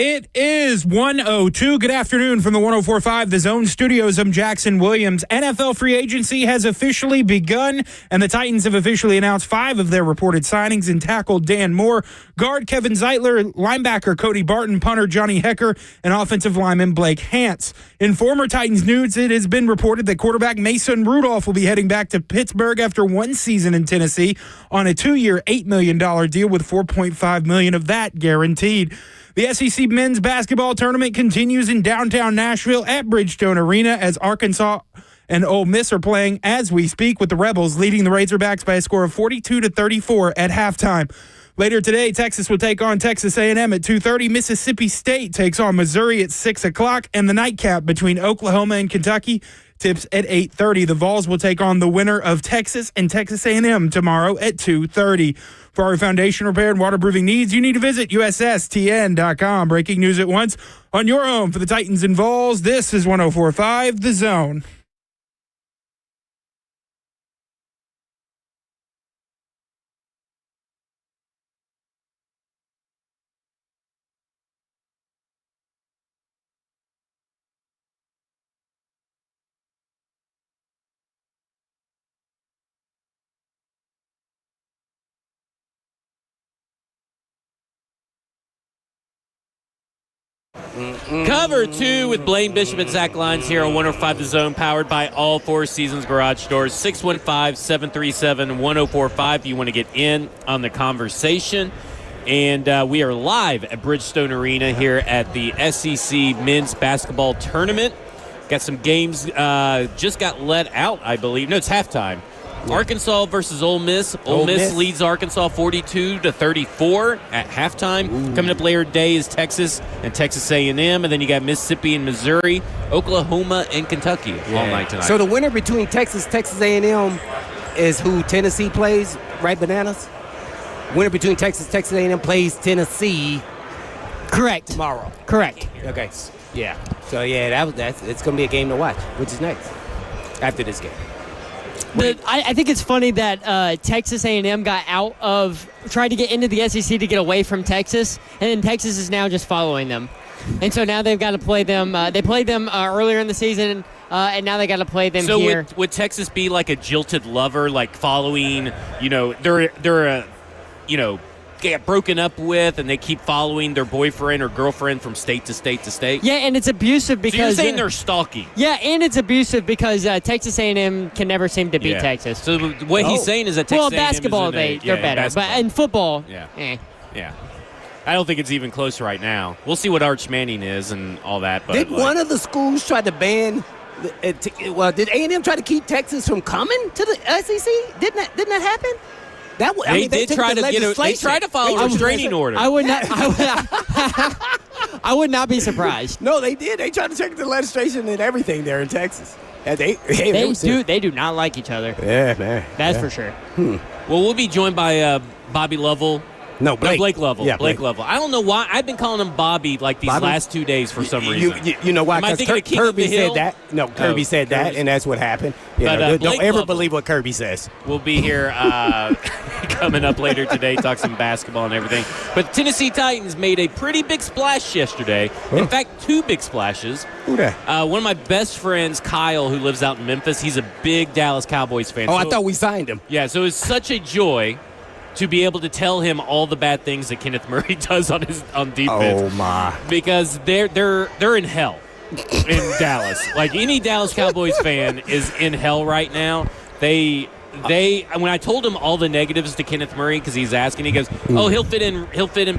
It is 1:02. Good afternoon from the 104.5 The Zone Studios. I'm Jackson Williams. NFL free agency has officially begun, and the Titans have officially announced 5 of their reported signings in tackle Dan Moore, guard Kevin Zeitler, linebacker Cody Barton, punter Johnny Hecker, and offensive lineman Blake Hance. In former Titans news, it has been reported that quarterback Mason Rudolph will be heading back to Pittsburgh after one season in Tennessee on a 2-year, $8 million deal with $4.5 million of that guaranteed. The SEC men's basketball tournament continues in downtown Nashville at Bridgestone Arena as Arkansas and Ole Miss are playing as we speak, with the Rebels leading the Razorbacks by a score of 42-34 at halftime. Later today, Texas will take on Texas A&M at 2:30. Mississippi State takes on Missouri at 6 o'clock, and the nightcap between Oklahoma and Kentucky tips at 8:30. The Vols will take on the winner of Texas and Texas A&M tomorrow at 2:30. For our foundation repair and waterproofing needs, you need to visit USSTN.com. Breaking news at once on your home for the Titans and Vols. This is 104.5 The Zone. Cover 2 with Blaine Bishop and Zach Lyons here on 105 The Zone, powered by All Four Seasons Garage Doors. 615-737-1045 if you want to get in on the conversation. And we are live at Bridgestone Arena here at the SEC Men's Basketball Tournament. Got some games just got let out, I believe. No, it's halftime. Yeah. Arkansas versus Ole Miss. Ole Miss leads Arkansas 42-34 at halftime. Ooh. Coming up later today is Texas and Texas A&M, and then you got Mississippi and Missouri, Oklahoma and Kentucky all night tonight. So the winner between Texas A&M is who Tennessee plays, right, Bananas? Winner between Texas A&M plays Tennessee. Correct. Tomorrow. Correct. Okay. Yeah. So that's it's going to be a game to watch. Which is next after this game. I think it's funny that Texas A&M tried to get into the SEC to get away from Texas, and then Texas is now just following them. And so now they've got to play them. They played them earlier in the season, and now they got to play them here. So would Texas be like a jilted lover, like following, they're get broken up with, and they keep following their boyfriend or girlfriend from state to state to state? Yeah, and it's abusive because... So you're saying they're stalking? Yeah, and it's abusive because Texas A&M can never seem to beat Texas. So what he's saying is that Texas A&M basketball, they're better. Basketball. But in football, Yeah. I don't think it's even close right now. We'll see what Arch Manning is and all that. But did one of the schools try to ban... did A&M try to keep Texas from coming to the SEC? Didn't that happen? They tried to follow a restraining order. I would not be surprised. No, they did. They tried to check the legislation and everything there in Texas. Yeah, they do not like each other. Yeah, man. That's for sure. Well, we'll be joined by Bobby Lovell. Blake Lovell. Yeah, Blake Lovell. I don't know why. I've been calling him Bobby last 2 days for some reason. You know why? Because Kirby said that. No, Kirby said that, and that's what happened. Don't ever believe what Kirby says. We'll be here coming up later today, talk some basketball and everything. But Tennessee Titans made a pretty big splash yesterday. In fact, 2 big splashes. Who that? One of my best friends, Kyle, who lives out in Memphis, he's a big Dallas Cowboys fan. I thought we signed him. Yeah, so it's such a joy to be able to tell him all the bad things that Kenneth Murray does on defense. Oh my! Because they're in hell in Dallas. Like any Dallas Cowboys fan is in hell right now. When I told him all the negatives to Kenneth Murray, because he's asking, he goes, he'll fit in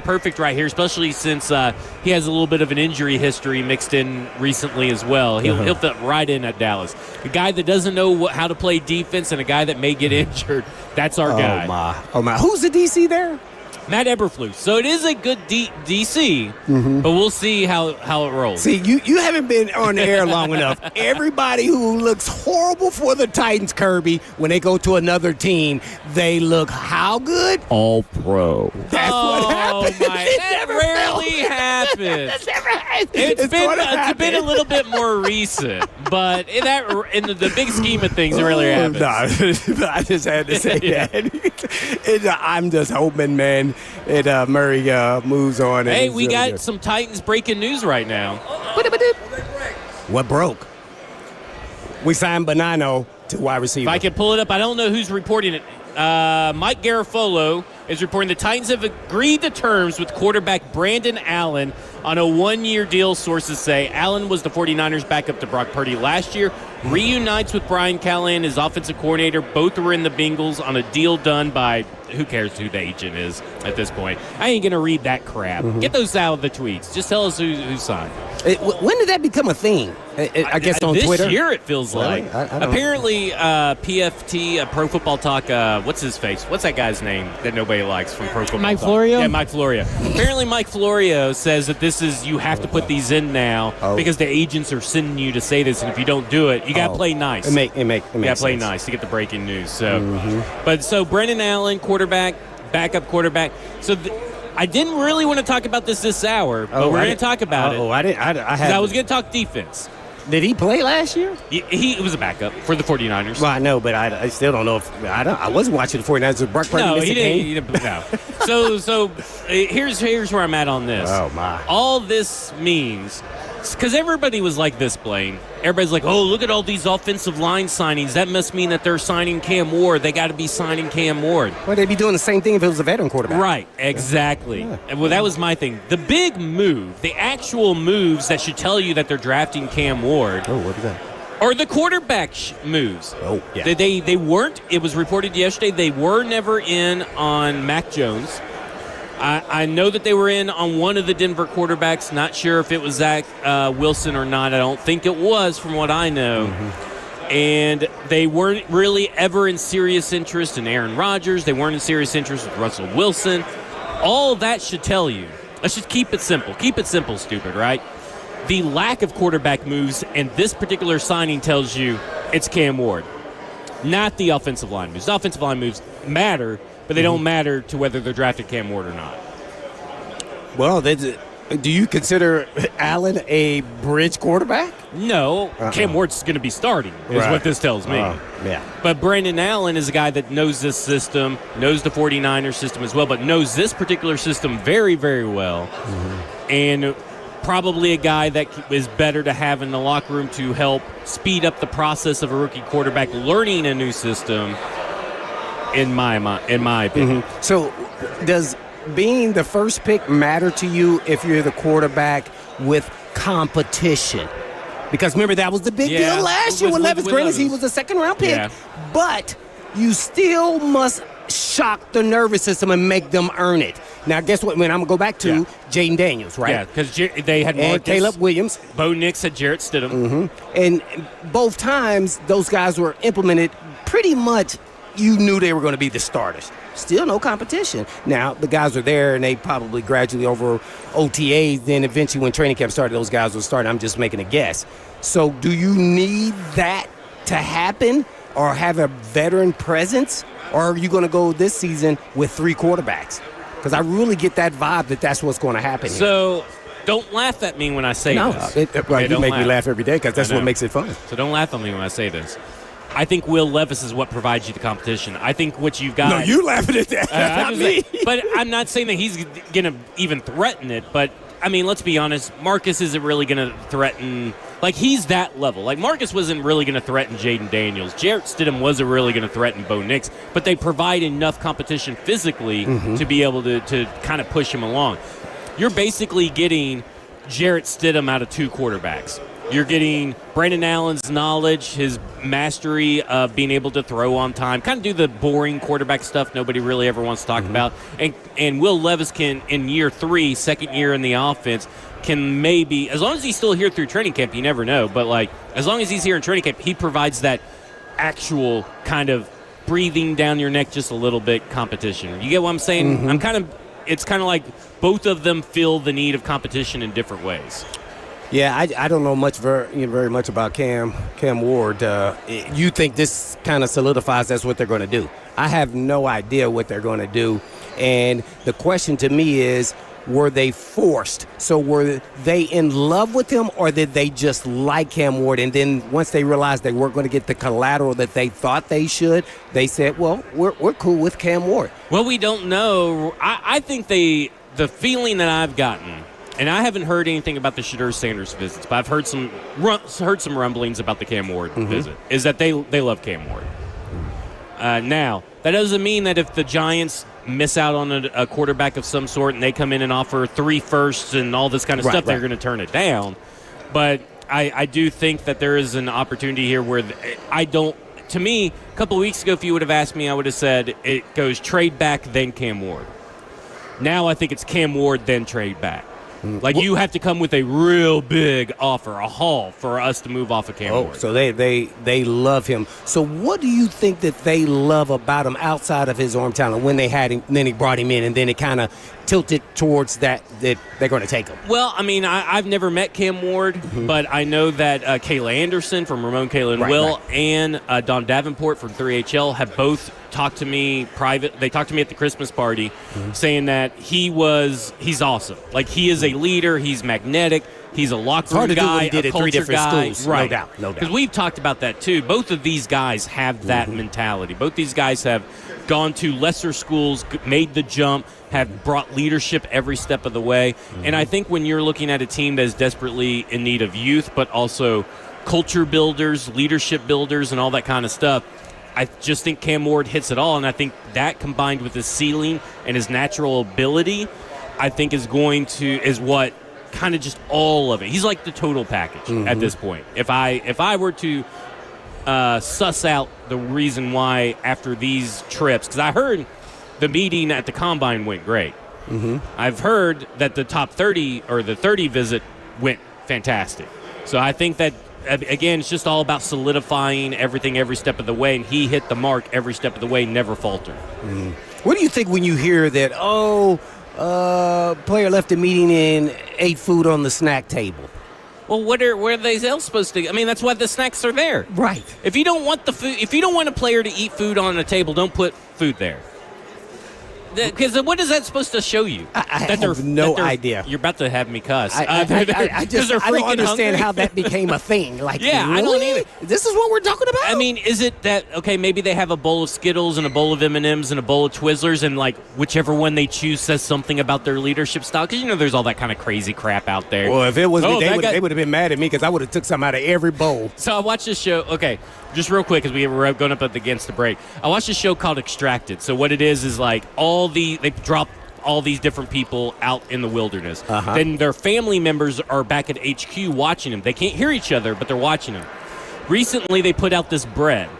perfect right here, especially since he has a little bit of an injury history mixed in recently as well. He'll fit right in at Dallas. A guy that doesn't know how to play defense and a guy that may get injured, that's our guy. Oh my! Who's the DC there? Matt Eberflus. So it is a good DC, but we'll see how it rolls. See, you haven't been on the air long enough. Everybody who looks horrible for the Titans, Kirby, when they go to another team, they look how good? All pro. That's what happens. That rarely happens. It's been a little bit more recent, but in the big scheme of things, it really happens. No, I just had to say that. I'm just hoping, man. and Murray moves on. Hey, and we really got good. some Titans breaking news right now. What broke? We signed Bonanno to wide receiver. If I can pull it up, I don't know who's reporting it. Mike Garafolo is reporting the Titans have agreed to terms with quarterback Brandon Allen on a one-year deal, sources say. Allen was the 49ers' backup to Brock Purdy last year, reunites with Brian Callahan, his offensive coordinator. Both were in the Bengals on a deal done by who cares who the agent is at this point. I ain't going to read that crap. Get those out of the tweets. Just tell us who signed. When did that become a thing? I guess on this Twitter? This year it feels Really? like. I don't- Apparently, PFT, Pro Football Talk, what's his face? What's that guy's name that nobody likes from Pro Football Mike Talk? Florio? Yeah, Mike Florio. Apparently, Mike Florio says that this is, you have to put these in now because the agents are sending you to say this, and if you don't do it, you got to play nice. It makes You got to play sense. nice to get the breaking news. So, but so Brendan Allen, quarterback, backup quarterback. So I didn't really want to talk about this hour, but we're going to talk about it. Oh, I didn't. I 'Cause had. I was going to talk defense. Did he play last year? He was a backup for the 49ers. Well, I know, but I still don't know if I wasn't watching the 49ers. Did Brock Purdy No, miss he a game? didn't. No. So here's where I'm at on this. Oh, my. All this means, because everybody was like this, Blaine. Everybody's like, oh, look at all these offensive line signings. That must mean that they're signing Cam Ward. They got to be signing Cam Ward. Well, they'd be doing the same thing if it was a veteran quarterback. Right, exactly. And well, that was my thing. The big move, the actual moves that should tell you that they're drafting Cam Ward, Oh, what is that? are the quarterback moves. Oh, yeah. They weren't. It was reported yesterday they were never in on Mac Jones. I know that they were in on one of the Denver quarterbacks. Not sure if it was Zach Wilson or not. I don't think it was, from what I know. And they weren't really ever in serious interest in Aaron Rodgers. They weren't in serious interest with Russell Wilson. All that should tell you. Let's just keep it simple. Keep it simple, stupid, right? The lack of quarterback moves and this particular signing tells you it's Cam Ward, not the offensive line moves. The offensive line moves matter, but they don't matter to whether they're drafted Cam Ward or not. Well, do you consider Allen a bridge quarterback? No, Cam Ward's going to be starting, is Right. what this tells me. Yeah. But Brandon Allen is a guy that knows this system, knows the 49ers system as well, but knows this particular system very, very well. And probably a guy that is better to have in the locker room to help speed up the process of a rookie quarterback learning a new system, in my opinion. So, does being the first pick matter to you if you're the quarterback with competition? Because remember, that was the big Yeah, deal last year with with Levis. Granted, he Levis. was a second-round pick, Yeah. but you still must shock the nervous system and make them earn it. Now, guess what? When I'm going to go back to Yeah. Jaden Daniels, right? Yeah, because they had And Marcus, Caleb Williams. Bo Nix had Jarrett Stidham. And both times, those guys were implemented pretty much, you knew they were going to be the starters. Still no competition. Now, the guys are there, and they probably gradually over OTAs, then eventually when training camp started, those guys will start. I'm just making a guess. So do you need that to happen or have a veteran presence? Or are you going to go this season with 3 quarterbacks? Because I really get that vibe that that's what's going to happen here. So don't laugh at me when I say this. You Okay, don't make me laugh every day because that's I know. what makes it fun. So don't laugh at me when I say this. I think Will Levis is what provides you the competition. I think what you've got. No, you laughing at that. I'm not just me. saying- but I'm not saying that he's going to even threaten it. But, I mean, let's be honest. Marcus isn't really going to threaten. Like, he's that level. Like, Marcus wasn't really going to threaten Jaden Daniels. Jarrett Stidham wasn't really going to threaten Bo Nix. But they provide enough competition physically to be able to kind of push him along. You're basically getting Jarrett Stidham out of 2 quarterbacks. You're getting Brandon Allen's knowledge, his mastery of being able to throw on time, kind of do the boring quarterback stuff nobody really ever wants to talk about. And Will Levis can, in year 3, second year in the offense, can maybe, as long as he's still here through training camp, you never know, but like as long as he's here in training camp, he provides that actual kind of breathing down your neck just a little bit competition. You get what I'm saying? It's kind of like both of them feel the need of competition in different ways. Yeah, I don't know very much about Cam Ward. You think this kind of solidifies that's what they're going to do? I have no idea what they're going to do. And the question to me is, were they forced? So were they in love with him, or did they just like Cam Ward? And then once they realized they weren't going to get the collateral that they thought they should, they said, well, we're cool with Cam Ward. Well, we don't know. I think the feeling that I've gotten, and I haven't heard anything about the Shedeur Sanders visits, but I've heard some rumblings about the Cam Ward visit, is that they love Cam Ward. Now, that doesn't mean that if the Giants miss out on a quarterback of some sort and they come in and offer 3 firsts and all this kind of stuff, they're going to turn it down. But I do think that there is an opportunity here where to me, a couple of weeks ago, if you would have asked me, I would have said it goes trade back, then Cam Ward. Now I think it's Cam Ward, then trade back. Like, you have to come with a real big offer, a haul, for us to move off of Cam Ward. So they love him. So what do you think that they love about him outside of his arm talent when they had him, then he brought him in, and then it kind of tilted towards that they're going to take him? Well, I mean, I've never met Cam Ward, but I know that Kayla Anderson from Ramon, Kayla and Will and Don Davenport from 3HL have both talked to me private. They talked to me at the Christmas party saying that he's awesome. Like, he is a leader. He's magnetic. He's a locker room guy, did a at culture 3 different guy. schools. Right. No doubt. Because we've talked about that too. Both of these guys have that mentality. Both these guys have gone to lesser schools, made the jump, have brought leadership every step of the way. And I think when you're looking at a team that is desperately in need of youth, but also culture builders, leadership builders, and all that kind of stuff, I just think Cam Ward hits it all, and I think that combined with his ceiling and his natural ability, I think is what kind of just all of it. He's like the total package at this point. If I were to suss out the reason why after these trips, because I heard the meeting at the Combine went great. I've heard that the top 30 or the 30 visit went fantastic. So I think that, again, it's just all about solidifying everything every step of the way, and he hit the mark every step of the way, never faltered. What do you think when you hear that, player left the meeting and ate food on the snack table? Well, what are they else supposed to? I mean, that's why the snacks are there. Right. If you don't want the food, if you don't want a player to eat food on a table, don't put food there. Because what is that supposed to show you? I have no idea. You're about to have me cuss. I don't understand how that became a thing. Like, yeah, really? I don't either. This is what we're talking about? I mean, is it that, okay, maybe they have a bowl of Skittles and a bowl of M&Ms and a bowl of Twizzlers, and, like, whichever one they choose says something about their leadership style? Because, there's all that kind of crazy crap out there. Well, if it was me, they would have been mad at me because I would have took some out of every bowl. So I watched this show. Okay, just real quick, because we were going up against the break. I watched a show called Extracted. So what it is like they drop all these different people out in the wilderness. Then their family members are back at HQ watching them. They can't hear each other, but they're watching them. Recently, they put out this bread,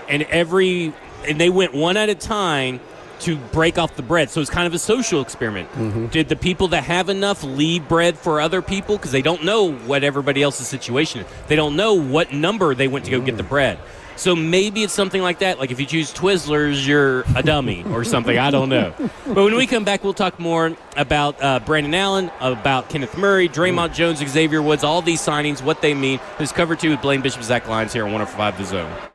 and they went one at a time to break off the bread. So it's kind of a social experiment. Did the people that have enough leave bread for other people? Because they don't know what everybody else's situation is. They don't know what number they went to go get the bread. So maybe it's something like that. Like, if you choose Twizzlers, you're a dummy or something. I don't know. But when we come back, we'll talk more about Brandon Allen, about Kenneth Murray, Draymond Jones, Xavier Woods, all these signings, what they mean. This is Cover 2 with Blaine Bishop, Zach Lyons here on 105 The Zone.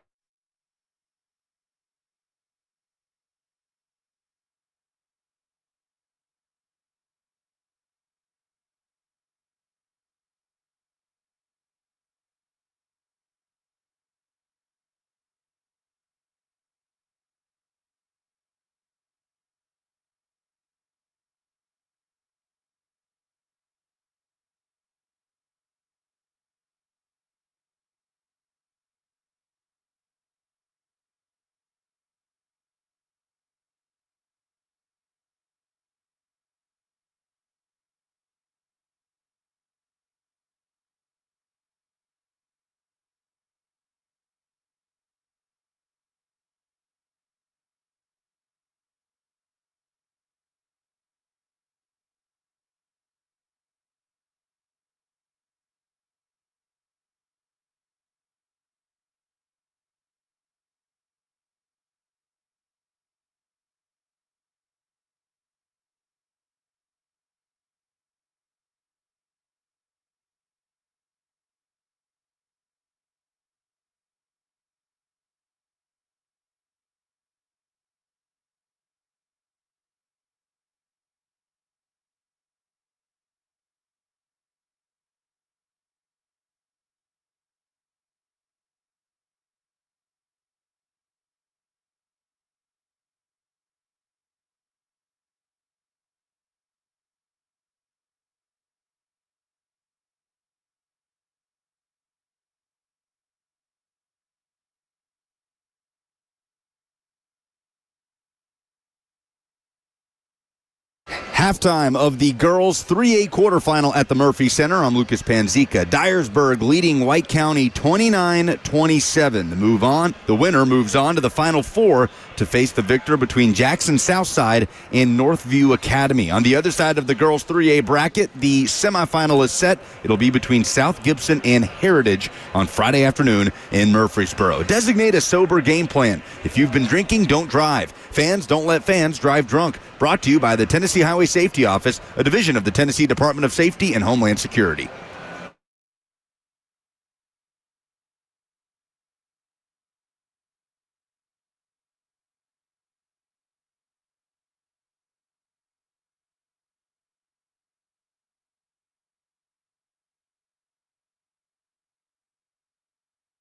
Halftime of the girls 3A quarterfinal at the Murphy Center. I'm Lucas Panzica. Dyersburg leading White County 29-27. The winner moves on to the Final Four to face the victor between Jackson Southside and Northview Academy. On the other side of the girls 3A bracket, the semifinal is set. It'll be between South Gibson and Heritage on Friday afternoon in Murfreesboro. Designate a sober game plan. If you've been drinking, don't drive. Fans, don't let fans drive drunk. Brought to you by the Tennessee Highway Safety Office, a division of the Tennessee Department of Safety and Homeland Security.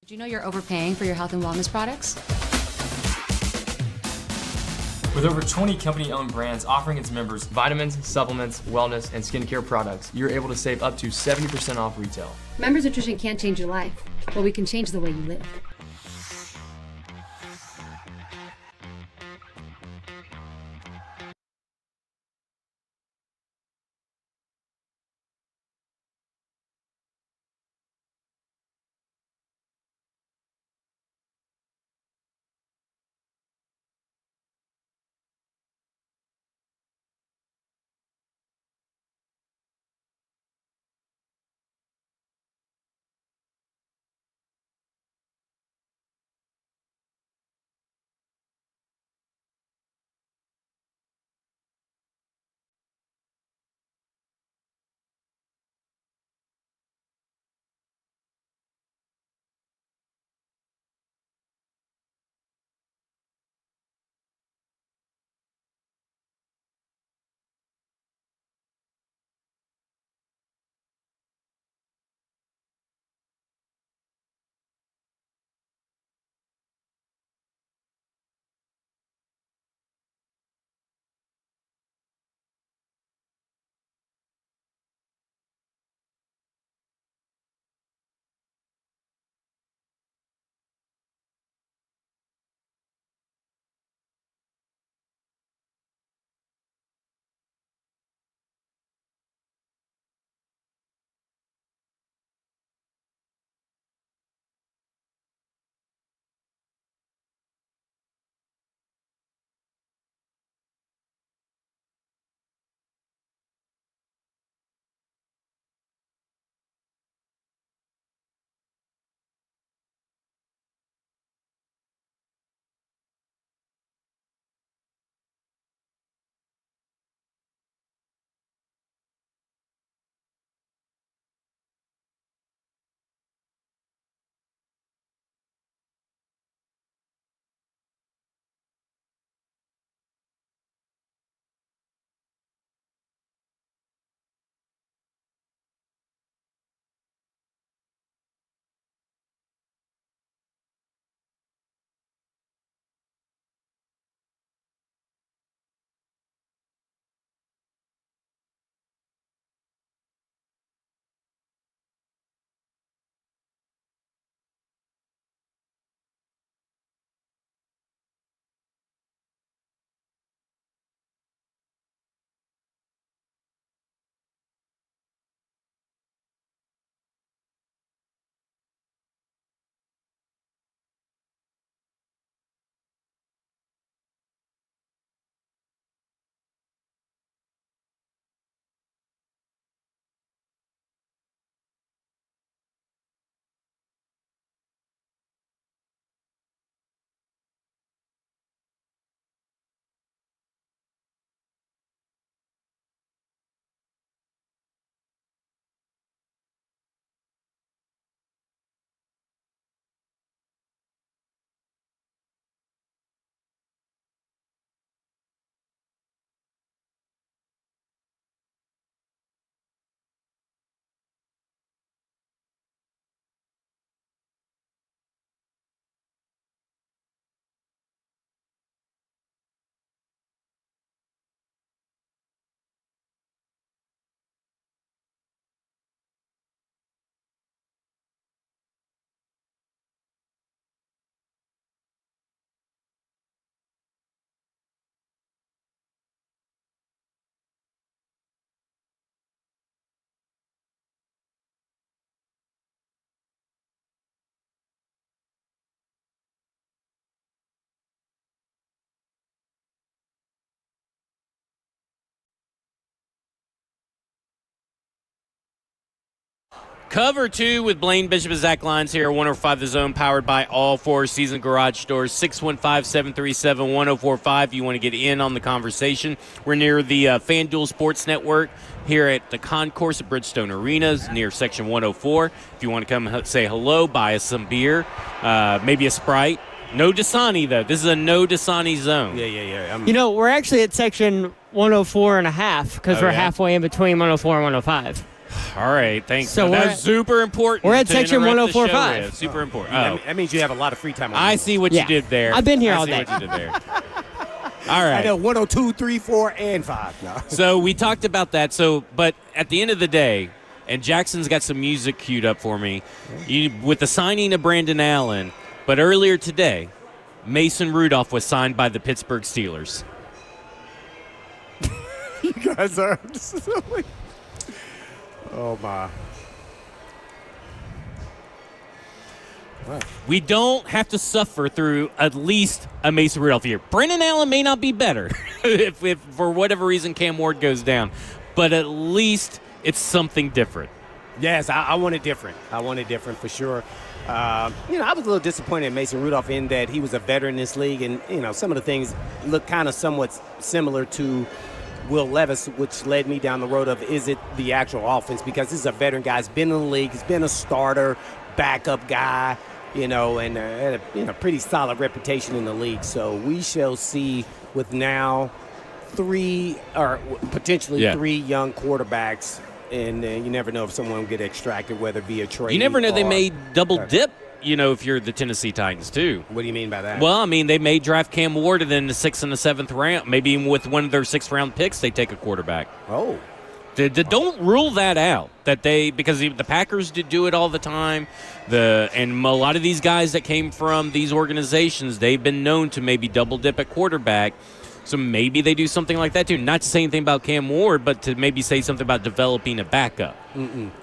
Did you know you're overpaying for your health and wellness products? With over 20 company-owned brands offering its members vitamins, supplements, wellness, and skincare products, you're able to save up to 70% off retail. Members Nutrition can't change your life, but we can change the way you live. Cover 2 with Blaine Bishop and Zach Lyons here, 105 The Zone, powered by all 4 Season Garage Doors, 615-737-1045. If you want to get in on the conversation, we're near the FanDuel Sports Network here at the concourse at Bridgestone Arenas near Section 104. If you want to come say hello, buy us some beer, maybe a Sprite. No Dasani, though. This is a no Dasani zone. Yeah. We're actually at section 104 and a half because we're yeah? halfway in between 104 and 105. All right, thanks. So that's super important. we're at to section interrupt the show 104.5. with. Super important. That means you have a lot of free time. I see what you did there. I've been here all I see day. what you did there. All right. I know 102, 3, 4, and 5. No. So we talked about that. But at the end of the day, and Jackson's got some music queued up for me, with the signing of Brandon Allen. But earlier today, Mason Rudolph was signed by the Pittsburgh Steelers. You guys are silly. Oh, my. We don't have to suffer through at least a Mason Rudolph year. Brandon Allen may not be better if for whatever reason Cam Ward goes down, but at least it's something different. Yes, I want it different. I want it different for sure. I was a little disappointed in Mason Rudolph in that he was a veteran in this league, and some of the things look kind of somewhat similar to Will Levis, which led me down the road of is it the actual offense, because this is a veteran guy. He's been in the league. He's been a starter, backup guy, and had a pretty solid reputation in the league. So we shall see with now 3 or potentially 3 young quarterbacks, and you never know if someone will get extracted, whether via trade. You never know. They may double Okay. dip, if you're the Tennessee Titans, too. What do you mean by that? Well, I mean, they may draft Cam Ward, and then in the 6th and the 7th round, maybe even with one of their 6th-round picks, they take a quarterback. Oh. Don't rule that out. Because the Packers did do it all the time. And a lot of these guys that came from these organizations, they've been known to maybe double dip at quarterback. So maybe they do something like that too. Not to say anything about Cam Ward, but to maybe say something about developing a backup.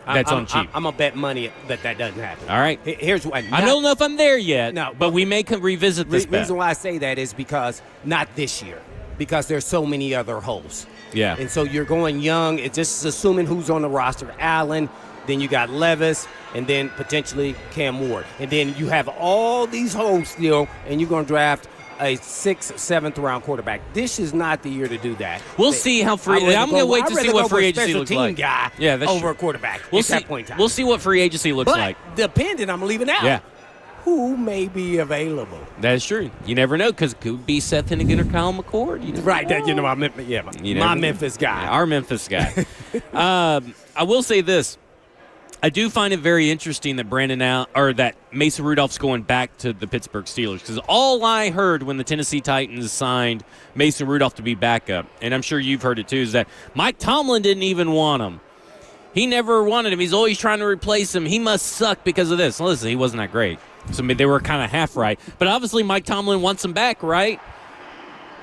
That's on cheap. I'm gonna bet money that doesn't happen. All right. Here's why. I don't know if I'm there yet. No, but we may revisit this. The reason why I say that is because not this year, because there's so many other holes. Yeah. And so you're going young. It's just assuming who's on the roster. Allen, then you got Levis, and then potentially Cam Ward. And then you have all these holes still, and you're going to draft a 6th, 7th round quarterback. This is not the year to do that. We'll see how free. I'm going to wait to see what free agency looks like. Guy that's over true. a quarterback. We'll at see. that point in time. We'll see what free agency looks but like. depending, I'm leaving out. Yeah. Who may be available? That is true. You never know, because it could be Seth Hennigan or Kyle McCord. Right. My Memphis guy. Yeah, our Memphis guy. I will say this. I do find it very interesting that that Mason Rudolph's going back to the Pittsburgh Steelers, because all I heard when the Tennessee Titans signed Mason Rudolph to be backup, and I'm sure you've heard it too, is that Mike Tomlin didn't even want him. He never wanted him. He's always trying to replace him. He must suck because of this. Listen, he wasn't that great. So they were kind of half right. But obviously Mike Tomlin wants him back, right?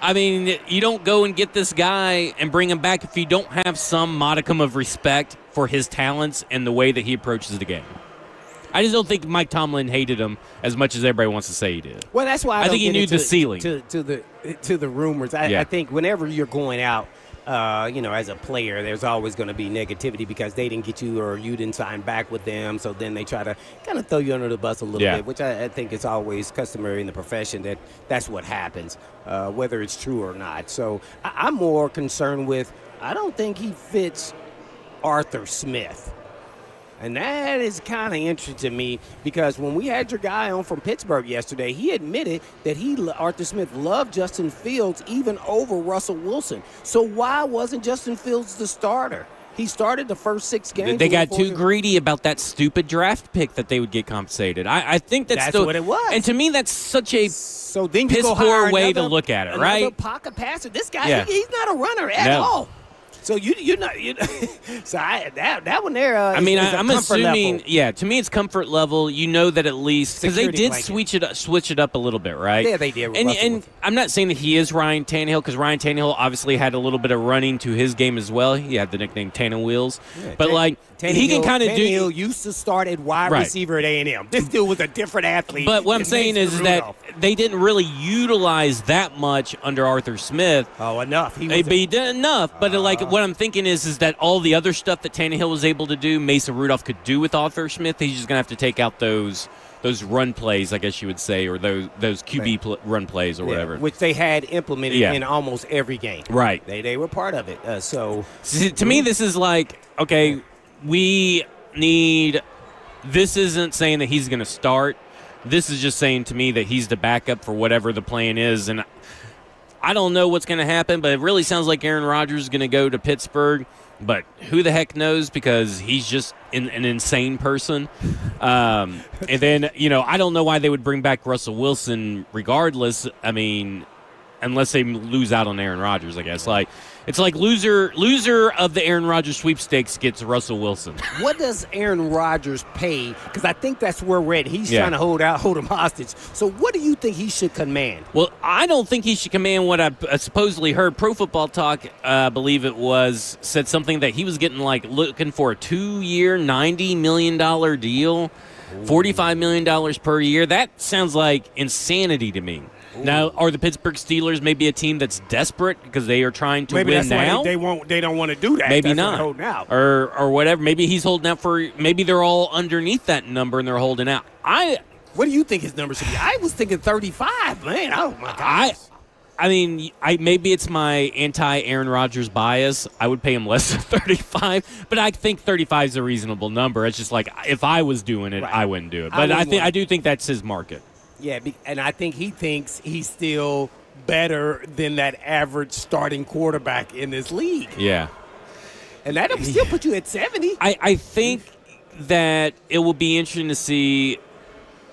I mean, you don't go and get this guy and bring him back if you don't have some modicum of respect for his talents and the way that he approaches the game. I just don't think Mike Tomlin hated him as much as everybody wants to say he did. Well, that's why I think he knew the ceiling. To the rumors. I think whenever you're going out, as a player, there's always going to be negativity because they didn't get you or you didn't sign back with them. So then they try to kind of throw you under the bus a little bit, which I think is always customary in the profession. That's what happens, whether it's true or not. So I'm more concerned with, I don't think he fits Arthur Smith. And that is kind of interesting to me because when we had your guy on from Pittsburgh yesterday, he admitted that Arthur Smith loved Justin Fields even over Russell Wilson. So why wasn't Justin Fields the starter? He started the first 6 games. They got too greedy about that stupid draft pick that they would get compensated. I think that's what it was. And to me, that's such a then piss poor way to look at it, right? Another pocket passer. This guy, he's not a runner at all. So you're not. So that one there. I'm assuming. Level. Yeah, to me it's comfort level. You know that at least because they did blanket. switch it up a little bit, right? Yeah, they did. And I'm not saying that he is Ryan Tannehill because Ryan Tannehill obviously had a little bit of running to his game as well. He had the nickname Tanner Wheels, but he can kind of do. Tannehill used to start at wide receiver at A&M. This dude was a different athlete. But what I'm saying is that they didn't really utilize that much under Arthur Smith. Oh, enough. He did enough, but what I'm thinking is that all the other stuff that Tannehill was able to do, Mason Rudolph could do with Arthur Smith. He's just going to have to take out those run plays, I guess you would say, or those QB run plays or whatever. Which they had implemented in almost every game. Right. They were part of it. To me, this is like, okay, we need – this isn't saying that he's going to start. This is just saying to me that he's the backup for whatever the plan is. And I don't know what's going to happen, but it really sounds like Aaron Rodgers is going to go to Pittsburgh. But who the heck knows, because he's just an insane person. And then, I don't know why they would bring back Russell Wilson regardless. I mean, unless they lose out on Aaron Rodgers, I guess. It's like loser of the Aaron Rodgers sweepstakes gets Russell Wilson. What does Aaron Rodgers pay? Because I think that's where we're at. He's trying to hold him hostage. So what do you think he should command? Well, I don't think he should command what I supposedly heard. Pro Football Talk, I believe it was, said something that he was getting looking for a 2-year, $90 million deal, $45 million per year. That sounds like insanity to me. Ooh. Now, are the Pittsburgh Steelers maybe a team that's desperate because they are trying to win now? Maybe they don't want to do that. Maybe that's not. Holding out. Or whatever. Maybe he's holding out for. Maybe they're all underneath that number and they're holding out. What do you think his number should be? I was thinking 35. Man, oh my gosh. I mean, maybe it's my anti-Aaron Rodgers bias. I would pay him less than 35, but I think 35 is a reasonable number. It's just like if I was doing it, I wouldn't do it. But I do think that's his market. Yeah, and I think he thinks he's still better than that average starting quarterback in this league. Yeah. And that'll still put you at 70. I think that it will be interesting to see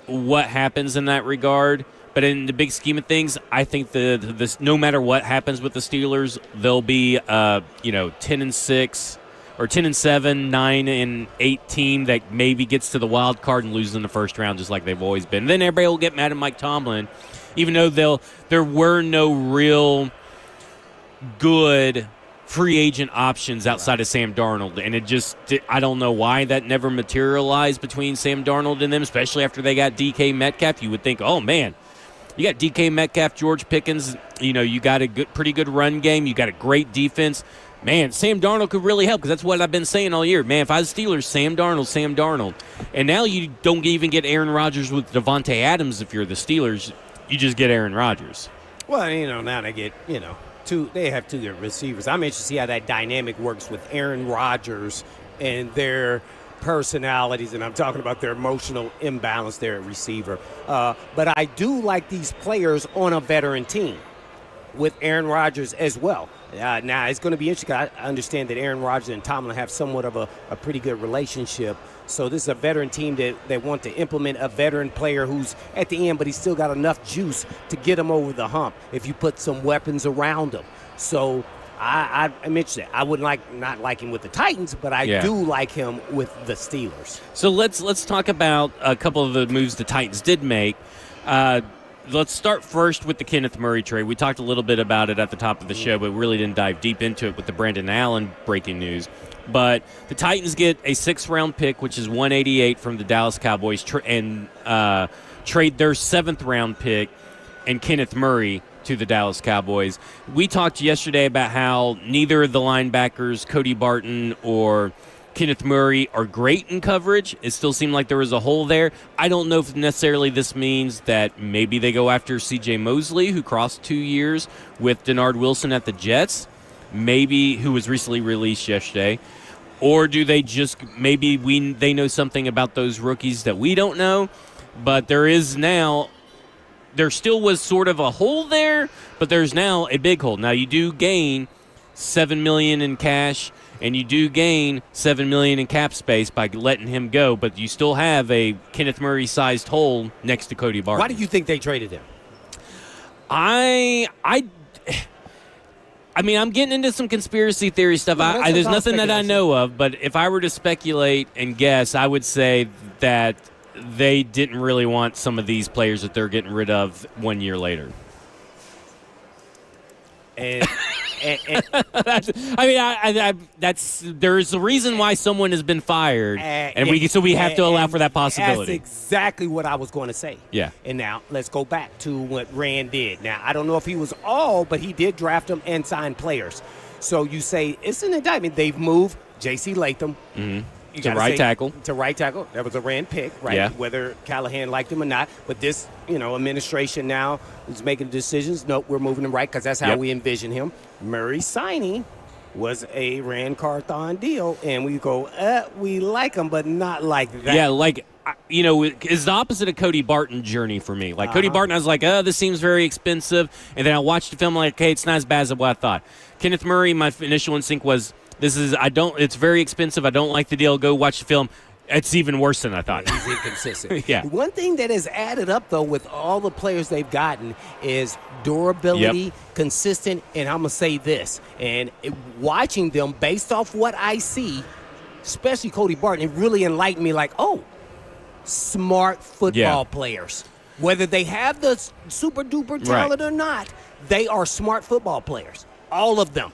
what happens in that regard. But in the big scheme of things, I think this no matter what happens with the Steelers, they'll be 10-6 or 10-7, 9-8 team that maybe gets to the wild card and loses in the first round, just like they've always been. Then everybody will get mad at Mike Tomlin, even though there were no real good free agent options outside of Sam Darnold, and I don't know why that never materialized between Sam Darnold and them, especially after they got DK Metcalf. You would think, oh man, you got DK Metcalf, George Pickens. You got a pretty good run game. You got a great defense. Man, Sam Darnold could really help because that's what I've been saying all year. Man, if I was Steelers, Sam Darnold. And now you don't even get Aaron Rodgers with Devontae Adams if you're the Steelers. You just get Aaron Rodgers. Well, now they get, they have two good receivers. I'm interested to see how that dynamic works with Aaron Rodgers and their personalities, and I'm talking about their emotional imbalance there at receiver. But I do like these players on a veteran team with Aaron Rodgers as well. Now, it's going to be interesting. I understand that Aaron Rodgers and Tomlin have somewhat of a pretty good relationship. So this is a veteran team that want to implement a veteran player who's at the end, but he's still got enough juice to get him over the hump if you put some weapons around him. So I'm interested. I wouldn't not like him with the Titans, but I do like him with the Steelers. So let's talk about a couple of the moves the Titans did make. Let's start first with the Kenneth Murray trade. We talked a little bit about it at the top of the show, but really didn't dive deep into it with the Brandon Allen breaking news. But the Titans get a 6th-round pick, which is 188 from the Dallas Cowboys, and trade their 7th-round pick and Kenneth Murray to the Dallas Cowboys. We talked yesterday about how neither of the linebackers, Cody Barton or Kenneth Murray, are great in coverage. It still seemed like there was a hole there. I don't know if necessarily this means that maybe they go after C.J. Mosley, who crossed 2 years with Denard Wilson at the Jets, who was recently released yesterday. Or do they just they know something about those rookies that we don't know? But there still was sort of a hole there, but there's now a big hole. Now you do gain $7 million in cash, and you do gain $7 million in cap space by letting him go, but you still have a Kenneth Murray-sized hole next to Cody Barton. Why do you think they traded him? I mean, I'm getting into some conspiracy theory stuff. There's nothing that I know of, but if I were to speculate and guess, I would say that they didn't really want some of these players that they're getting rid of 1 year later. And there's a reason why someone has been fired, so we have to allow for that possibility. That's exactly what I was going to say. Yeah. And now let's go back to what Rand did. Now, I don't know if he was all, but he did draft them and sign players. So you say it's an indictment. They've moved J.C. Latham. You To gotta right say- tackle. To right tackle. That was a Rand pick, right? Yeah. Whether Callahan liked him or not. But this, administration now is making decisions. Nope, we're moving him right because that's how Yep. we envision him. Murray signing was a Rand Carthon deal, and we go, we like him, but not like that. Yeah, like, it's the opposite of Cody Barton journey for me. Like, Cody Barton, I was like, this seems very expensive. And then I watched the film, like, okay, it's not as bad as what I thought. Kenneth Murray, my initial instinct was, it's very expensive. I don't like the deal. Go watch the film. It's even worse than I thought. He's inconsistent. Yeah. One thing that has added up, though, with all the players they've gotten is durability, consistent, and I'm going to say this. And watching them based off what I see, especially Cody Barton, it really enlightened me like, smart football players. Whether they have the super-duper talent or not, they are smart football players. All of them.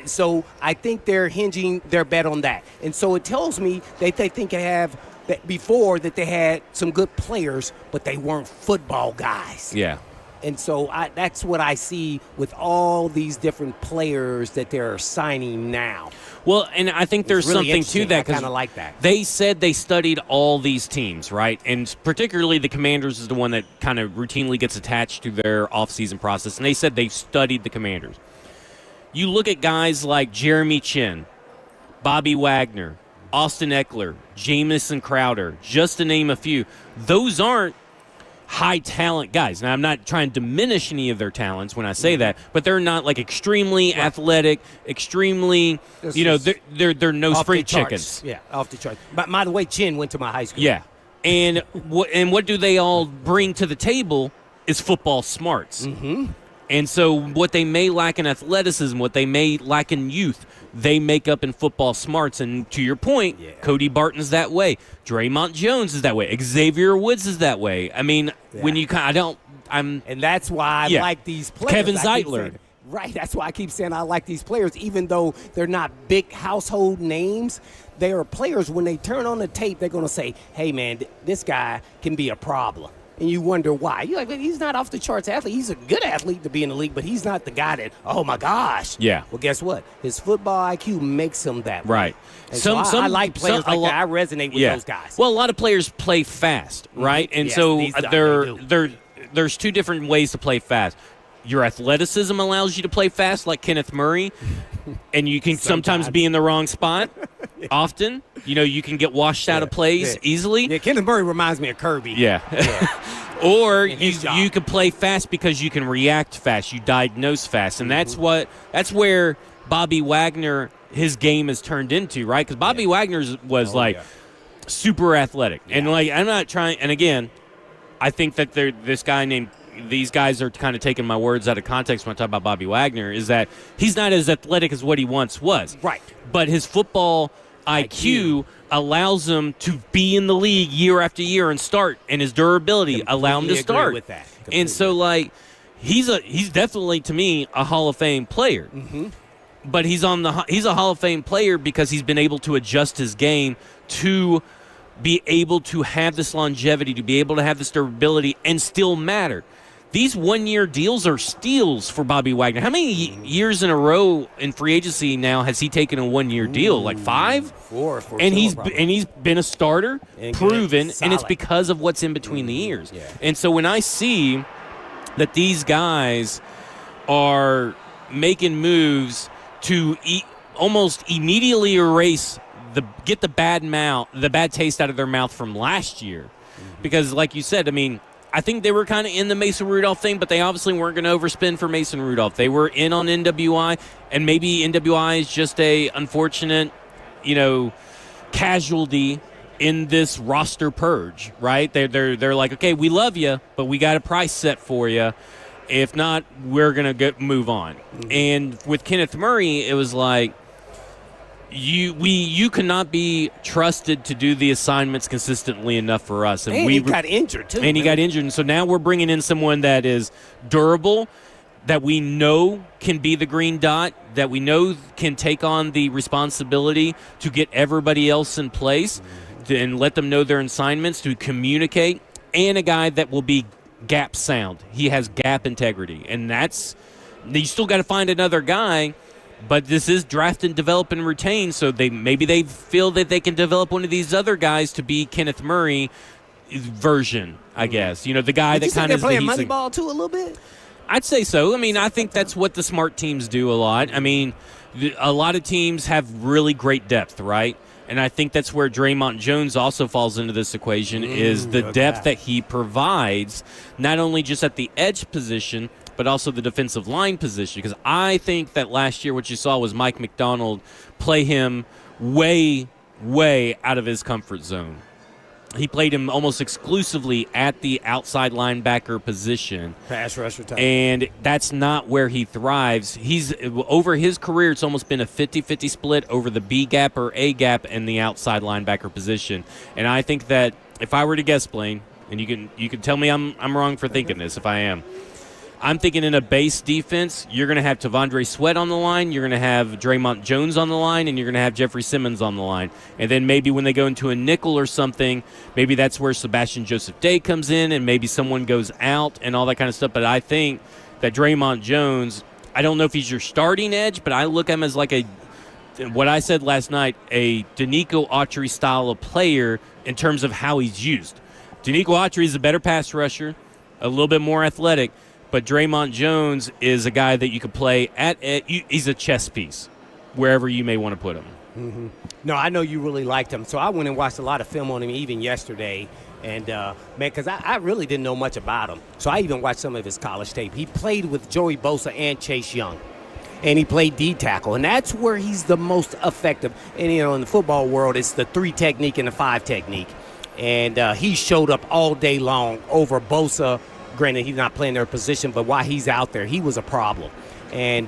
So I think they're hinging their bet on that. And so it tells me they think they have that before that they had some good players, but they weren't football guys. Yeah. And so that's what I see with all these different players that they're signing now. Well, and I think there's really something to interesting. that. I 'cause kinda like that. They said they studied all these teams, right? And particularly the Commanders is the one that kind of routinely gets attached to their offseason process. And they said they've studied the Commanders. You look at guys like Jeremy Chin, Bobby Wagner, Austin Eckler, Jamison Crowder, just to name a few. Those aren't high talent guys. Now, I'm not trying to diminish any of their talents when I say that, but they're not like extremely athletic, extremely, they're no Off spring the charts. chickens. Yeah, off the chart. But by the way, Chin went to my high school. Yeah. And what do they all bring to the table is football smarts. Mm-hmm. And so what they may lack in athleticism, what they may lack in youth, they make up in football smarts. And to your point, Cody Barton's that way. Draymond Jones is that way. Xavier Woods is that way. I mean, when you and that's why I like these players. Kevin I keep Zeitler. saying- Right, that's why I keep saying I like these players, even though they're not big household names. They are players, when they turn on the tape, they're going to say, hey, man, this guy can be a problem. And you wonder why. You're like, he's not off the charts athlete. He's a good athlete to be in the league, but he's not the guy that, oh, my gosh. Yeah. Well, guess what? His football IQ makes him that way. Right. And so I like players like that. I resonate with those guys. Well, a lot of players play fast, right? And Yes, so these guys, they do. there's two different ways to play fast. Your athleticism allows you to play fast like Kenneth Murray, and you can sometimes be in the wrong spot. Often, you can get washed out of plays easily. Yeah, Kenneth Murray reminds me of Kirby. Yeah. Or his job. you can play fast because you can react fast. You diagnose fast, and that's where Bobby Wagner, his game has turned into, right? Because Bobby Wagner's was super athletic, and I'm not trying. And again, I think that these guys are kind of taking my words out of context when I talk about Bobby Wagner. Is that he's not as athletic as what he once was, Right. But his football IQ allows him to be in the league year after year and start, and his durability allow him to Completely agree start. with that. And so, he's definitely to me a Hall of Fame player. Mm-hmm. But he's a Hall of Fame player because he's been able to adjust his game to be able to have this longevity, to be able to have this durability, and still matter. These one-year deals are steals for Bobby Wagner. How many years in a row in free agency now has he taken a one-year deal? Like 5? 4 for And sure, he's been a starter, And proven, good, and it's solid. because of what's in between the ears. Yeah. And so when I see that these guys are making moves to almost immediately erase get the bad taste out of their mouth from last year, because like you said, I mean, I think they were kind of in the Mason Rudolph thing, but they obviously weren't going to overspend for Mason Rudolph. They were in on NWI, and maybe NWI is just a unfortunate, casualty in this roster purge, right? They're like, okay, we love you, but we got a price set for you. If not, we're going to move on. Mm-hmm. And with Kenneth Murray, it was like, you cannot be trusted to do the assignments consistently enough for us. And he got injured, too. And he got injured. And so now we're bringing in someone that is durable, that we know can be the green dot, that we know can take on the responsibility to get everybody else in place and let them know their assignments, to communicate, and a guy that will be gap sound. He has gap integrity. And that's You still got to find another guy, but this is draft and develop and retain, so maybe they feel that they can develop one of these other guys to be Kenneth Murray version, I guess. You know, the guy that kind of they're playing Moneyball too a little bit. I'd say so. I mean, I think that's what the smart teams do a lot. I mean, a lot of teams have really great depth, right? And I think that's where Draymond Jones also falls into this equation, is the depth that he provides, not only just at the edge position, but also the defensive line position. Because I think that last year what you saw was Mike McDonald play him way, way out of his comfort zone. He played him almost exclusively at the outside linebacker position. Pass rusher type. And that's not where he thrives. He's over his career, it's almost been a 50-50 split over the B gap or A gap and the outside linebacker position. And I think that if I were to guess, Blaine, and you can tell me I'm wrong for thinking this if I am. I'm thinking in a base defense, you're going to have Tavondre Sweat on the line, you're going to have Draymond Jones on the line, and you're going to have Jeffrey Simmons on the line. And then maybe when they go into a nickel or something, maybe that's where Sebastian Joseph Day comes in and maybe someone goes out and all that kind of stuff. But I think that Draymond Jones, I don't know if he's your starting edge, but I look at him as like what I said last night, a Danico Autry style of player in terms of how he's used. Danico Autry is a better pass rusher, a little bit more athletic, but Draymond Jones is a guy that you could play he's a chess piece, wherever you may want to put him. Mm-hmm. No, I know you really liked him, so I went and watched a lot of film on him even yesterday. And, man, because I really didn't know much about him. So I even watched some of his college tape. He played with Joey Bosa and Chase Young. And he played D-tackle. And that's where he's the most effective. And, you know, in the football world, it's the 3 technique and the 5 technique. And he showed up all day long over Bosa. Granted, he's not playing their position, but while he's out there, he was a problem. And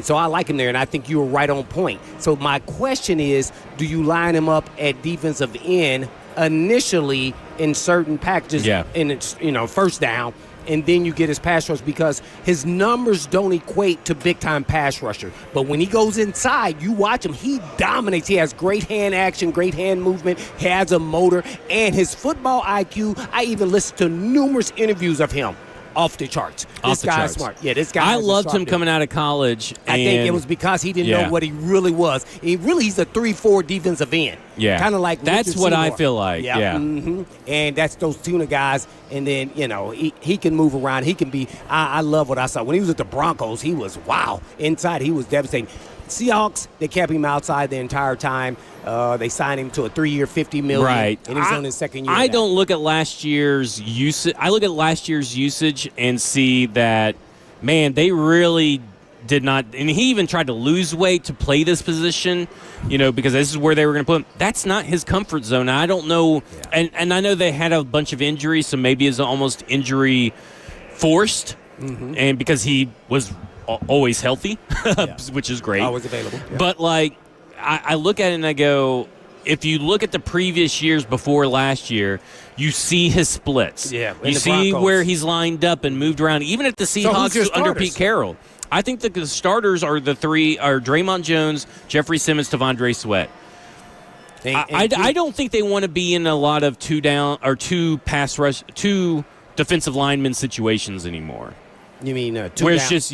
so I like him there, and I think you were right on point. So my question is, do you line him up at defensive end initially in certain packages in its, first down, and then you get his pass rush, because his numbers don't equate to big-time pass rusher. But when he goes inside, you watch him, he dominates. He has great hand action, great hand movement, he has a motor, and his football IQ, I even listened to numerous interviews of him. Off the charts. This guy's smart. Yeah, this guy. I loved him coming out of college. I think it was because he didn't know what he really was. He's a 3-4 defensive end. Yeah, kind of like that's Richard what Seymour. I feel like. Yeah. Mm-hmm. And that's those tuna guys. And then he can move around. He can be. I love what I saw when he was at the Broncos. He was inside. He was devastating. Seahawks, they kept him outside the entire time. They signed him to a 3-year, $50 million. Right. And he's on his second year. I don't look at last year's usage. I look at last year's usage and see that, man, they really did not. And he even tried to lose weight to play this position, because this is where they were going to put him. That's not his comfort zone. I don't know. Yeah. And I know they had a bunch of injuries, so maybe it's almost injury forced. Mm-hmm. And because he was always healthy, which is great. Always available. Yeah. But, I look at it and I go, if you look at the previous years before last year, you see his splits. Yeah, you see where he's lined up and moved around, even at the Seahawks under Pete Carroll. I think that the starters are the 3 are Draymond Jones, Jeffrey Simmons, Tavondre Sweat. I don't think they want to be in a lot of 2 defensive lineman situations anymore. You mean where's just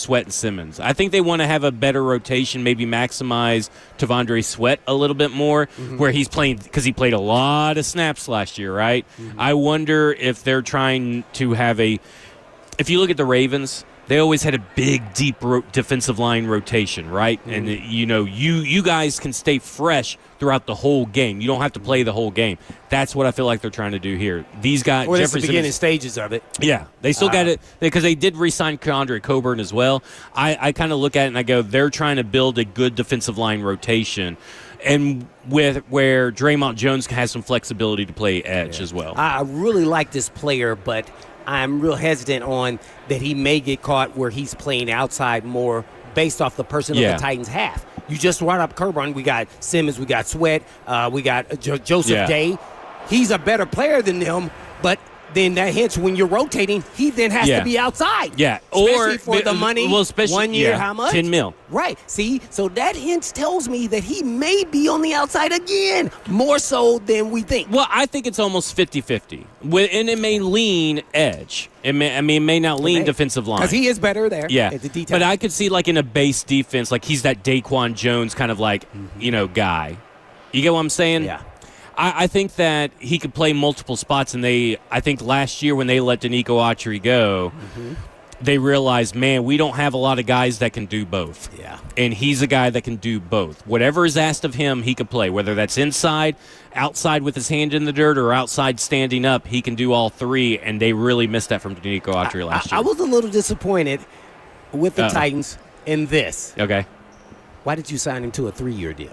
Sweat and Simmons. I think they want to have a better rotation, maybe maximize Tavondre Sweat a little bit more, where he's playing, because he played a lot of snaps last year, right? Mm-hmm. I wonder if they're trying to have if you look at the Ravens, they always had a big, deep defensive line rotation, right? Mm-hmm. And, you guys can stay fresh throughout the whole game. You don't have to play the whole game. That's what I feel like they're trying to do here. These guys, it's the beginning stages of it. Yeah, they still got it, because they did re-sign Keandre Coburn as well. I kind of look at it and I go, they're trying to build a good defensive line rotation, and where Draymond Jones has some flexibility to play edge as well. I really like this player, but I'm real hesitant on that he may get caught where he's playing outside more based off the person of the Titans have. You just brought up Coburn. We got Simmons. We got Sweat. We got Joseph Day. He's a better player than them, but then that hits when you're rotating. He then has to be outside. Yeah, especially for the money. Well, especially 1 year, how much? $10 million. Right. See, so that hint tells me that he may be on the outside again, more so than we think. Well, I think it's almost 50-50. And it may lean edge. It may not lean defensive line. Because he is better there. Yeah. At the detail. But I could see, like, in a base defense, like, he's that Daquan Jones kind of, like, guy. You get what I'm saying? Yeah. I think that he could play multiple spots, and I think last year when they let Danico Autry go, they realized, man, we don't have a lot of guys that can do both. Yeah. And he's a guy that can do both. Whatever is asked of him, he can play. Whether that's inside, outside with his hand in the dirt, or outside standing up, he can do all three, and they really missed that from Danico Autry last year. I was a little disappointed with the Titans in this. Okay. Why did you sign him to a 3-year deal?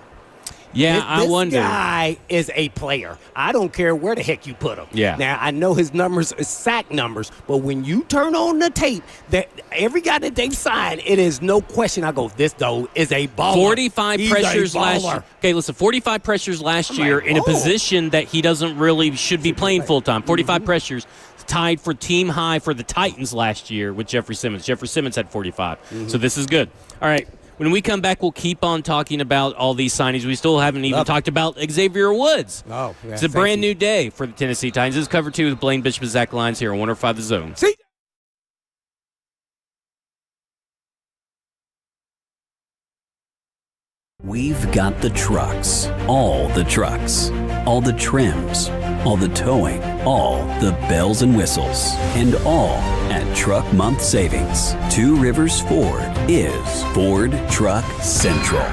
Yeah, I wonder. This guy is a player. I don't care where the heck you put him. Yeah. Now, I know his numbers are sack numbers, but when you turn on the tape, that every guy that they've signed, it is no question. I go, this, though, is a baller. 45 He's pressures a last baller. year. Okay, listen, 45 pressures last year in a position that he doesn't really should be playing full-time. 45 pressures. Tied for team high for the Titans last year with Jeffrey Simmons. Jeffrey Simmons had 45. So this is good. All right. When we come back, we'll keep on talking about all these signings. We still haven't even talked about Xavier Woods. Oh, yeah, it's a brand new day for the Tennessee Titans. This is Cover 2 with Blaine Bishop and Zach Lyons here on 105 The Zone. See? We've got the trucks, all the trims, all the towing, all the bells and whistles, and all at Truck Month Savings. Two Rivers Ford is Ford Truck Central.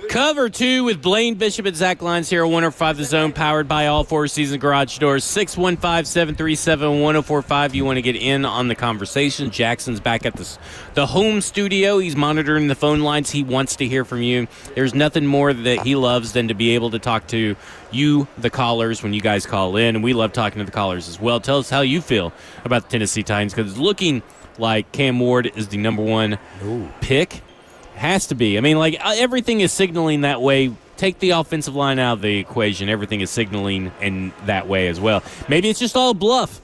Cover 2 with Blaine Bishop and Zach Lyons here, 105 The Zone, powered by all Four Seasons Garage Doors. 615-737-1045. You want to get in on the conversation. Jackson's back at the home studio. He's monitoring the phone lines. He wants to hear from you. There's nothing more that he loves than to be able to talk to you, the callers, when you guys call in. And we love talking to the callers as well. Tell us how you feel about the Tennessee Titans, because it's looking like Cam Ward is the number one pick. Has to be. I mean, like, everything is signaling that way. Take the offensive line out of the equation. Everything is signaling in that way as well. Maybe it's just all bluff,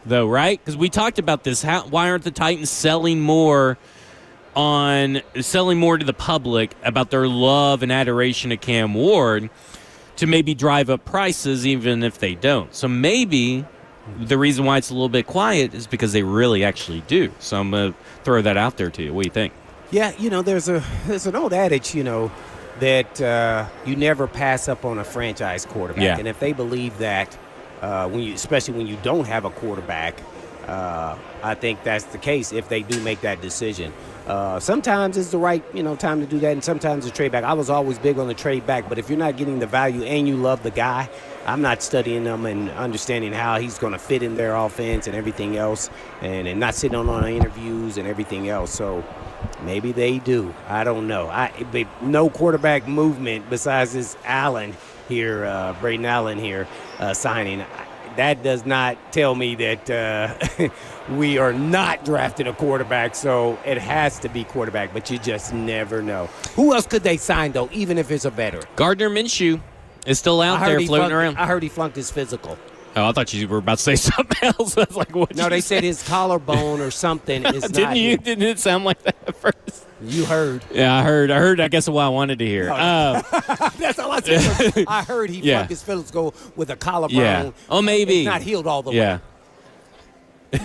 though, right? Because we talked about this. Why aren't the Titans selling more to the public about their love and adoration of Cam Ward to maybe drive up prices even if they don't? So maybe the reason why it's a little bit quiet is because they really actually do. So I'm going to throw that out there to you. What do you think? Yeah, there's an old adage, that you never pass up on a franchise quarterback. Yeah. And if they believe that, especially when you don't have a quarterback, I think that's the case if they do make that decision. Sometimes it's the right, time to do that, and sometimes it's trade back. I was always big on the trade back, but if you're not getting the value and you love the guy, I'm not studying them and understanding how he's going to fit in their offense and everything else, and not sitting on interviews and everything else. So maybe they do. I don't know. No quarterback movement besides this Allen here, Braden Allen here, signing. That does not tell me that we are not drafting a quarterback, so it has to be quarterback, but you just never know. Who else could they sign, though, even if it's a veteran? Gardner Minshew is still out there floating around. I heard he flunked his physical. Oh, I thought you were about to say something else. I was like, what? No, they said his collarbone or something is Didn't you? Didn't it sound like that at first? You heard. Yeah, I heard. I guess what I wanted to hear. That's all I said. I heard he flunked his physical with a collarbone. Yeah. Oh, maybe. It's not healed all the way. Yeah.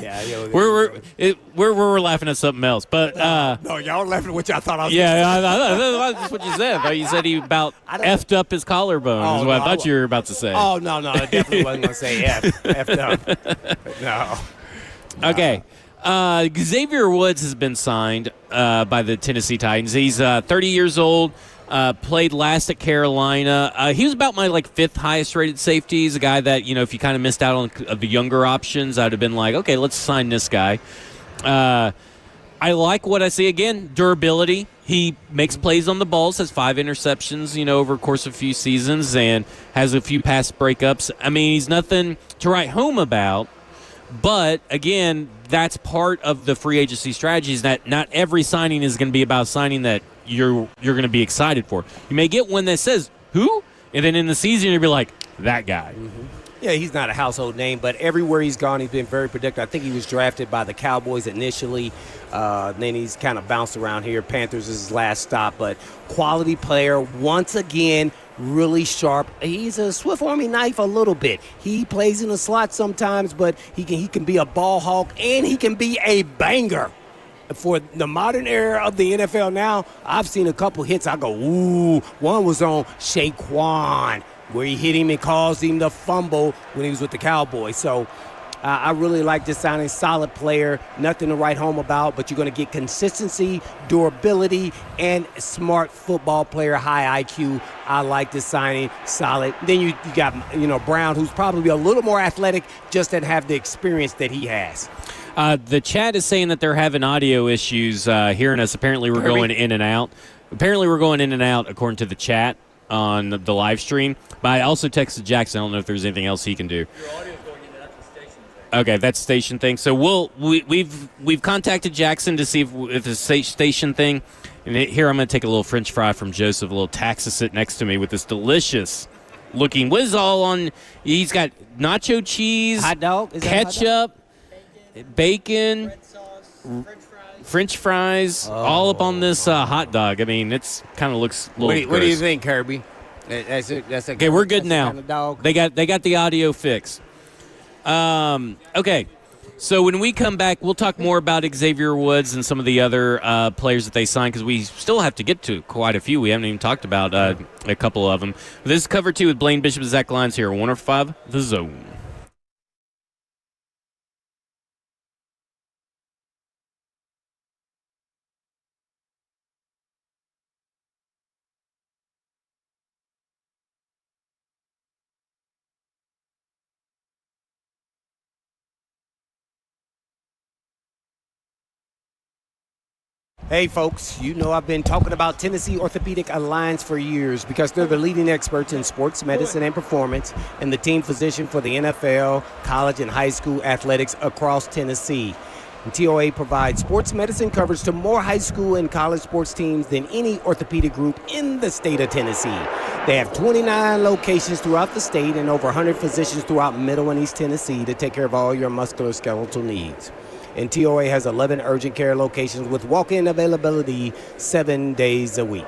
Yeah, we're laughing at something else, but no, y'all laughing at what y'all thought I was. Yeah, that's what you said. I thought you said he about effed up his collarbone. Is what I thought you were about to say. Oh no, I definitely wasn't going to say effed up. No. Okay. Xavier Woods has been signed by the Tennessee Titans. He's 30 years old. Played last at Carolina. He was about my fifth highest rated safety. He's a guy that, if you kind of missed out on the younger options, I'd have been like, okay, let's sign this guy. I like what I see. Again, durability. He makes plays on the balls, has 5 interceptions, over the course of a few seasons, and has a few pass breakups. I mean, he's nothing to write home about. But, again, that's part of the free agency strategy, is that not every signing is going to be about signing that you're going to be excited for. You may get one that says, who? And then in the season, you'll be like, that guy. Mm-hmm. Yeah, he's not a household name, but everywhere he's gone, he's been very productive. I think he was drafted by the Cowboys initially. Then he's kind of bounced around here. Panthers is his last stop, but quality player once again. Really sharp. He's a Swift Army knife a little bit. He plays in the slot sometimes, but he can be a ball hawk, and he can be a banger. For the modern era of the NFL now, I've seen a couple hits. I go, ooh. One was on Shaquan, where he hit him and caused him to fumble when he was with the Cowboys. So I really like this signing. Solid player, nothing to write home about, but you're going to get consistency, durability, and smart football player, high IQ. I like this signing. Solid. Then you got Brown, who's probably a little more athletic, just didn't have the experience that he has. The chat is saying that they're having audio issues hearing us. Apparently, we're going in and out. According to the chat on the live stream. But I also texted Jackson. I don't know if there's anything else he can do. Your audio is going into that station thing. Okay, that's station thing. So we've contacted Jackson to see if the station thing. And here I'm going to take a little French fry from Joseph, a little Texas sit next to me with this delicious looking. What is all on? He's got nacho cheese, hot dog, ketchup. Bacon, Red sauce, French fries, all up on this hot dog. I mean, it's kind of looks a little What do you think, Kirby? That's okay, we're good now. Kind of dog. They got the audio fixed. Okay, so when we come back, we'll talk more about Xavier Woods and some of the other players that they signed, because we still have to get to quite a few. We haven't even talked about a couple of them. This is Cover 2 with Blaine Bishop and Zach Lyons here, 105 The Zone. Hey, folks, you know I've been talking about Tennessee Orthopedic Alliance for years because they're the leading experts in sports medicine and performance and the team physician for the NFL, college, and high school athletics across Tennessee. And TOA provides sports medicine coverage to more high school and college sports teams than any orthopedic group in the state of Tennessee. They have 29 locations throughout the state and over 100 physicians throughout Middle and East Tennessee to take care of all your musculoskeletal needs. And TOA has 11 urgent care locations with walk-in availability 7 days a week.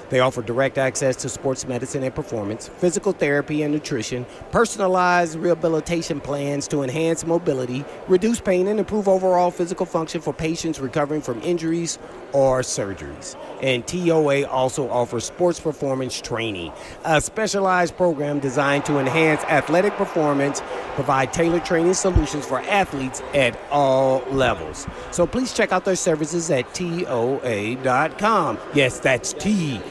They offer direct access to sports medicine and performance, physical therapy and nutrition, personalized rehabilitation plans to enhance mobility, reduce pain, and improve overall physical function for patients recovering from injuries or surgeries. And TOA also offers sports performance training, a specialized program designed to enhance athletic performance, provide tailored training solutions for athletes at all levels. So please check out their services at TOA.com. Yes, that's TOA.com.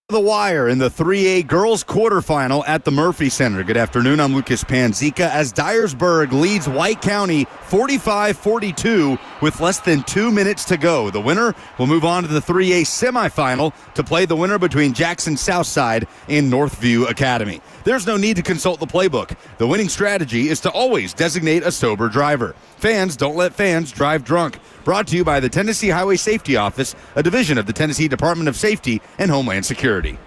The wire in the 3A girls quarterfinal at the Murphy Center. Good afternoon. I'm Lucas Panzica as Dyersburg leads White County 45-42 with less than 2 minutes to go. The winner will move on to the 3A semifinal to play the winner between Jackson Southside and Northview Academy. There's no need to consult the playbook. The winning strategy is to always designate a sober driver. Fans don't let fans drive drunk. Brought to you by the Tennessee Highway Safety Office, a division of the Tennessee Department of Safety and Homeland Security.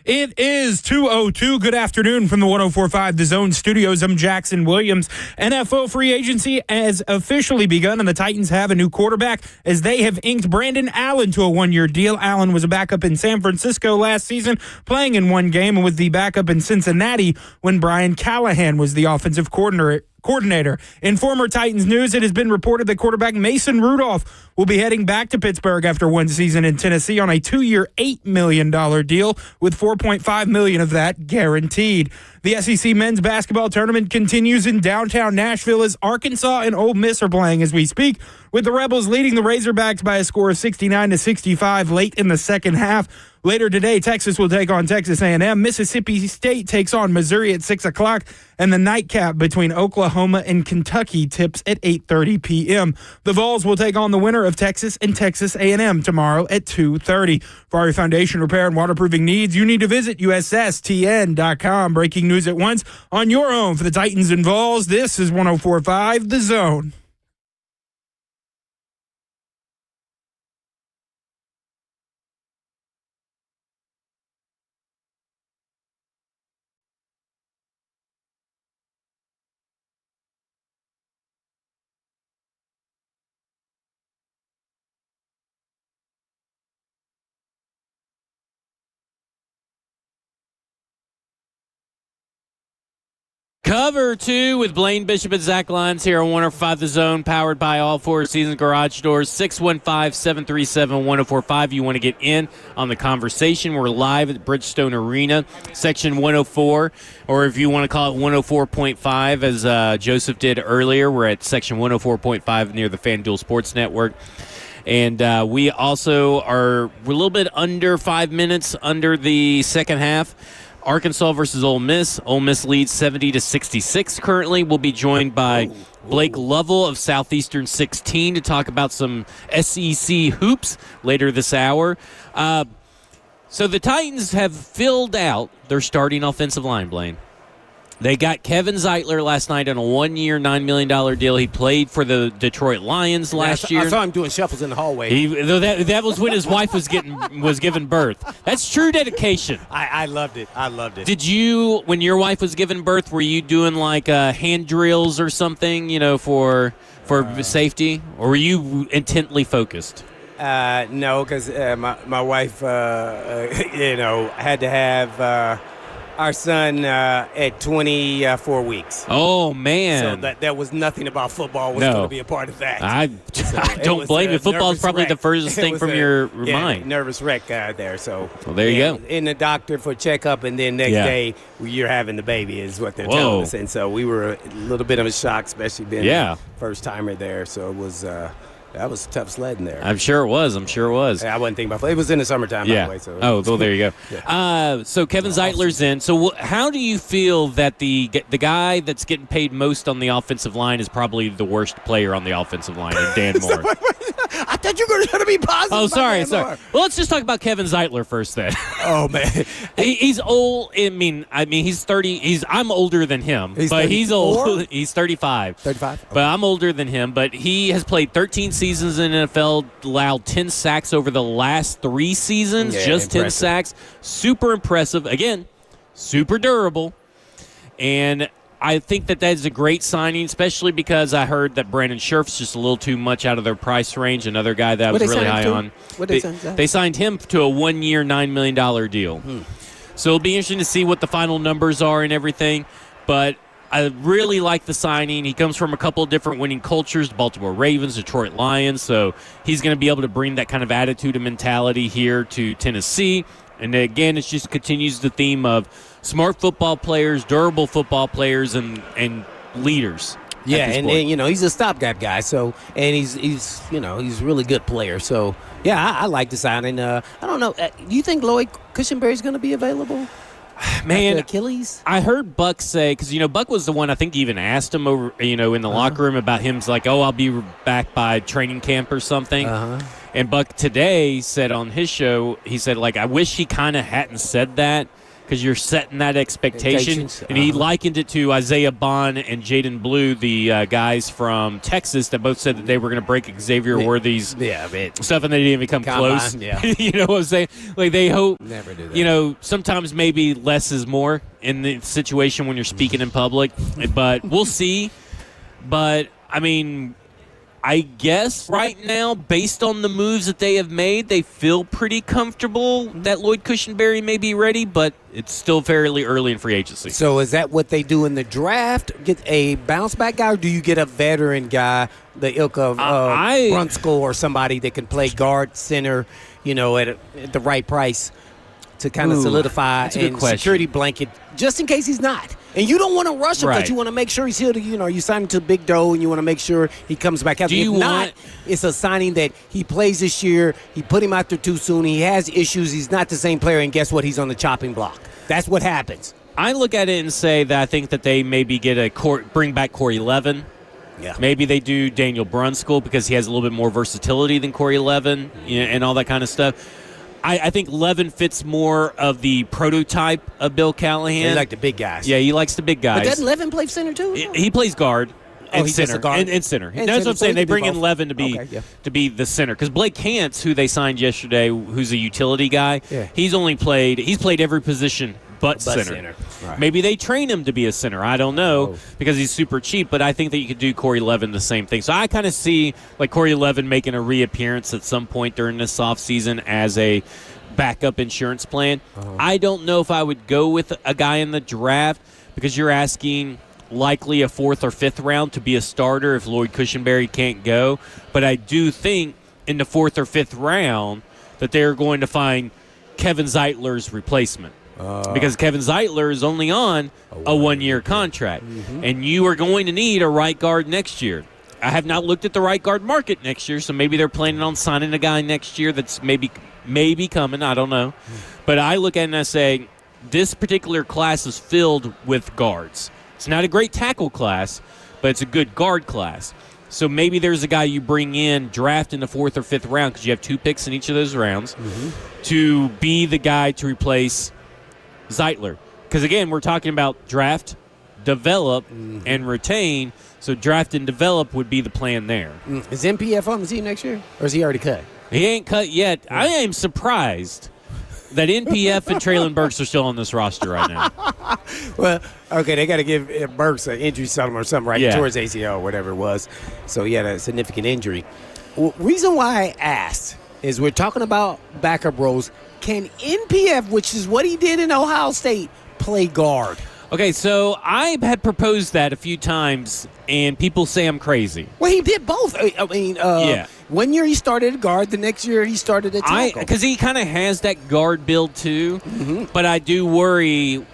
It is 2:02. Good afternoon from the 104.5 The Zone Studios. I'm Jackson Williams. NFL free agency has officially begun, and the Titans have a new quarterback as they have inked Brandon Allen to a one-year deal. Allen was a backup in San Francisco last season, playing in one game, and was the backup in Cincinnati when Brian Callahan was the offensive coordinator. In former Titans news, it has been reported that quarterback Mason Rudolph will be heading back to Pittsburgh after one season in Tennessee on a 2-year, $8 million deal, with $4.5 million of that guaranteed. The SEC men's basketball tournament continues in downtown Nashville as Arkansas and Ole Miss are playing as we speak, with the Rebels leading the Razorbacks by a score of 69-65 late in the second half. Later today, Texas will take on Texas A&M. Mississippi State takes on Missouri at 6 o'clock, and the nightcap between Oklahoma and Kentucky tips at 8:30 p.m. The Vols will take on the winner of Texas and Texas A&M tomorrow at 2:30. For all your foundation repair and waterproofing needs, you need to visit USSTN.com. Breaking news at once on your home for the Titans and Vols. This is 104.5 The Zone. Cover 2 with Blaine Bishop and Zach Lyons here on 105 The Zone, powered by All Four Seasons Garage Doors, 615-737-1045. You want to get in on the conversation. We're live at Bridgestone Arena, section 104, or if you want to call it 104.5, as Joseph did earlier, we're at section 104.5 near the FanDuel Sports Network. And we also we're a little bit under 5 minutes under the second half. Arkansas versus Ole Miss. Ole Miss leads 70-66 currently. We'll be joined by Blake Lovell of Southeastern 16 to talk about some SEC hoops later this hour. So the Titans have filled out their starting offensive line, Blaine. They got Kevin Zeitler last night on a one-year, $9 million deal. He played for the Detroit Lions last year. I saw him doing shuffles in the hallway. That was when his wife was giving birth. That's true dedication. I loved it. Did you, when your wife was giving birth, were you doing like hand drills or something, for safety, or were you intently focused? No, because my wife, had to have our son at 24 weeks. Oh, man. So that was nothing about football was going to be a part of that. I don't blame you. Football is probably the furthest thing from your mind. Nervous wreck there. So well, there you go. In the doctor for checkup, and then next day you're having the baby is what they're telling us. And so we were a little bit of a shock, especially being the first timer there. So it was that was tough sledding there. I'm sure it was. Yeah, I wasn't thinking about it. It was in the summertime, by the way. So. Oh, well, there you go. So Kevin Zeitler's in. So how do you feel that the guy that's getting paid most on the offensive line is probably the worst player on the offensive line, Dan Moore? I thought you were going to be positive. Oh, sorry. Well, let's just talk about Kevin Zeitler first, then. Oh, man. He's old. I mean, he's 30. I'm older than him, but he's old. He's 35. 35? But I'm older than him. But he has played 13 seasons in the NFL, allowed 10 sacks over the last 3 seasons. Just 10 sacks. Super impressive. Again, super durable. And I think that is a great signing, especially because I heard that Brandon Scherf's just a little too much out of their price range. Another guy that I was really high on. They signed him to a one-year, $9 million deal. So it'll be interesting to see what the final numbers are and everything. But I really like the signing. He comes from a couple of different winning cultures, the Baltimore Ravens, Detroit Lions. So he's going to be able to bring that kind of attitude and mentality here to Tennessee. And again, it just continues the theme of smart football players, durable football players, and leaders. Yeah, and he's a stopgap guy. So, and he's a really good player. So, yeah, I like the signing. I don't know. Do you think Lloyd Cushenberry's going to be back? Man, Achilles. I heard Buck say, because Buck was the one I think even asked him over, in the locker room about him. Like, I'll be back by training camp or something. And Buck today said on his show, he said, like, I wish he kind of hadn't said that. because you're setting that expectation. Expectations, And he likened it to Isaiah Bond and Jaden Blue, the guys from Texas that both said that they were going to break Xavier Worthy's stuff, and they didn't even come Combine, close. yeah. You know what I'm saying? Like, they hope, Never do that. you know, sometimes maybe less is more in the situation when you're speaking in public, but we'll see. But, I mean, I guess right now, based on the moves that they have made, they feel pretty comfortable that Lloyd Cushenberry may be ready, but it's still fairly early in free agency. So is that what they do in the draft? Get a bounce back guy, or do you get a veteran guy, the ilk of Brunskill or somebody that can play guard, center, you know, at the right price to kind of solidify that's a good and question. security blanket just in case he's not? And you don't want to rush him because Right. you want to make sure he's healed. You know, you sign him to big dough and you want to make sure he comes back healthy. Do you If not, want- it's a signing that he plays this year. He put him out there too soon. He has issues. He's not the same player. And guess what? He's on the chopping block. That's what happens. I look at it and say that I think that they maybe get bring back Corey Levin. Yeah. Maybe they do Daniel Brunskill because he has a little bit more versatility than Corey Levin, you know, and all that kind of stuff. I think Levin fits more of the prototype of Bill Callahan. He like the big guys. Yeah, he likes the big guys. But doesn't Levin play center too? He plays guard and he's just center. a guard? And center. And That's center, what I'm so saying. he They can do bring in both. Levin to be the center. Because Blake Hance, who they signed yesterday, who's a utility guy, Yeah. he's played every position but center. Right. Maybe they train him to be a center. I don't know because he's super cheap, but I think that you could do Corey Levin the same thing. So I kind of see like Corey Levin making a reappearance at some point during this offseason as a backup insurance plan. I don't know if I would go with a guy in the draft because you're asking likely a 4th or 5th round to be a starter if Lloyd Cushenberry can't go. But I do think in the 4th or 5th round that they're going to find Kevin Zeitler's replacement. Because Kevin Zeitler is only on a 1-year contract. And you are going to need a right guard next year. I have not looked at the right guard market next year, so maybe they're planning on signing a guy next year that's maybe coming. I don't know. But I look at it and I say, this particular class is filled with guards. It's not a great tackle class, but it's a good guard class. So maybe there's a guy you bring in, draft in the 4th or 5th round, because you have 2 picks in each of those rounds, to be the guy to replace Zeitler. Because, again, we're talking about draft, develop, and retain. So draft and develop would be the plan there. Is MPF on the team next year, or is he already cut? He ain't cut yet. I am surprised that NPF and Traylon Burks are still on this roster right now. Well, okay, they got to give Burks an injury settlement or something, right? Yeah. Towards ACL or whatever it was. So he had a significant injury. Reason why I asked is we're talking about backup roles. Can NPF, which is what he did in Ohio State, play guard? Okay, so I had proposed that a few times, and people say I'm crazy. Well, he did both. I mean, Yeah. 1 year he started at guard, the next year he started at tackle. Because he kind of has that guard build too, but I do worry.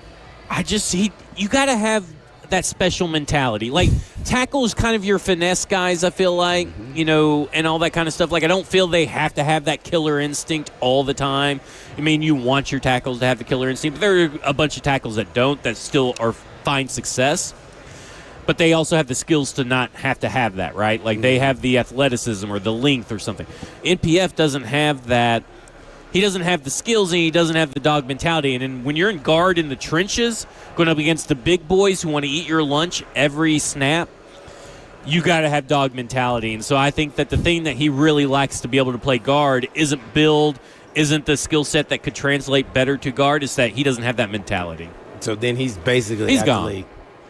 You got to have that special mentality. Like tackle is kind of your finesse guys. I feel like you know, and all that kind of stuff. Like I don't feel they have to have that killer instinct all the time. I mean, you want your tackles to have the killer instinct, but there are a bunch of tackles that don't. That still find success. But they also have the skills to not have to have that, right? Like they have the athleticism or the length or something. NPF doesn't have that. He doesn't have the skills and he doesn't have the dog mentality. And then when you're in guard in the trenches, going up against the big boys who want to eat your lunch every snap, you got to have dog mentality. And so I think that the thing that he really likes to be able to play guard isn't build, isn't the skill set that could translate better to guard. It's that he doesn't have that mentality. So then he's basically out gone. the league.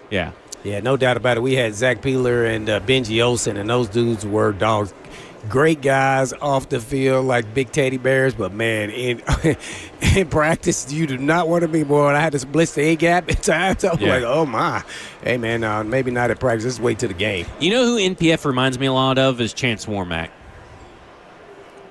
Yeah. Yeah, no doubt about it. We had Zach Peeler and Benji Olsen, and those dudes were dogs. Great guys off the field like big teddy bears, but, man, in practice, you do not want to be, boy. I had to blitz the A-gap at times. I was like, oh, my. Hey, man, maybe not at practice. Let's wait till the game. You know who NPF reminds me a lot of is Chance Warmack.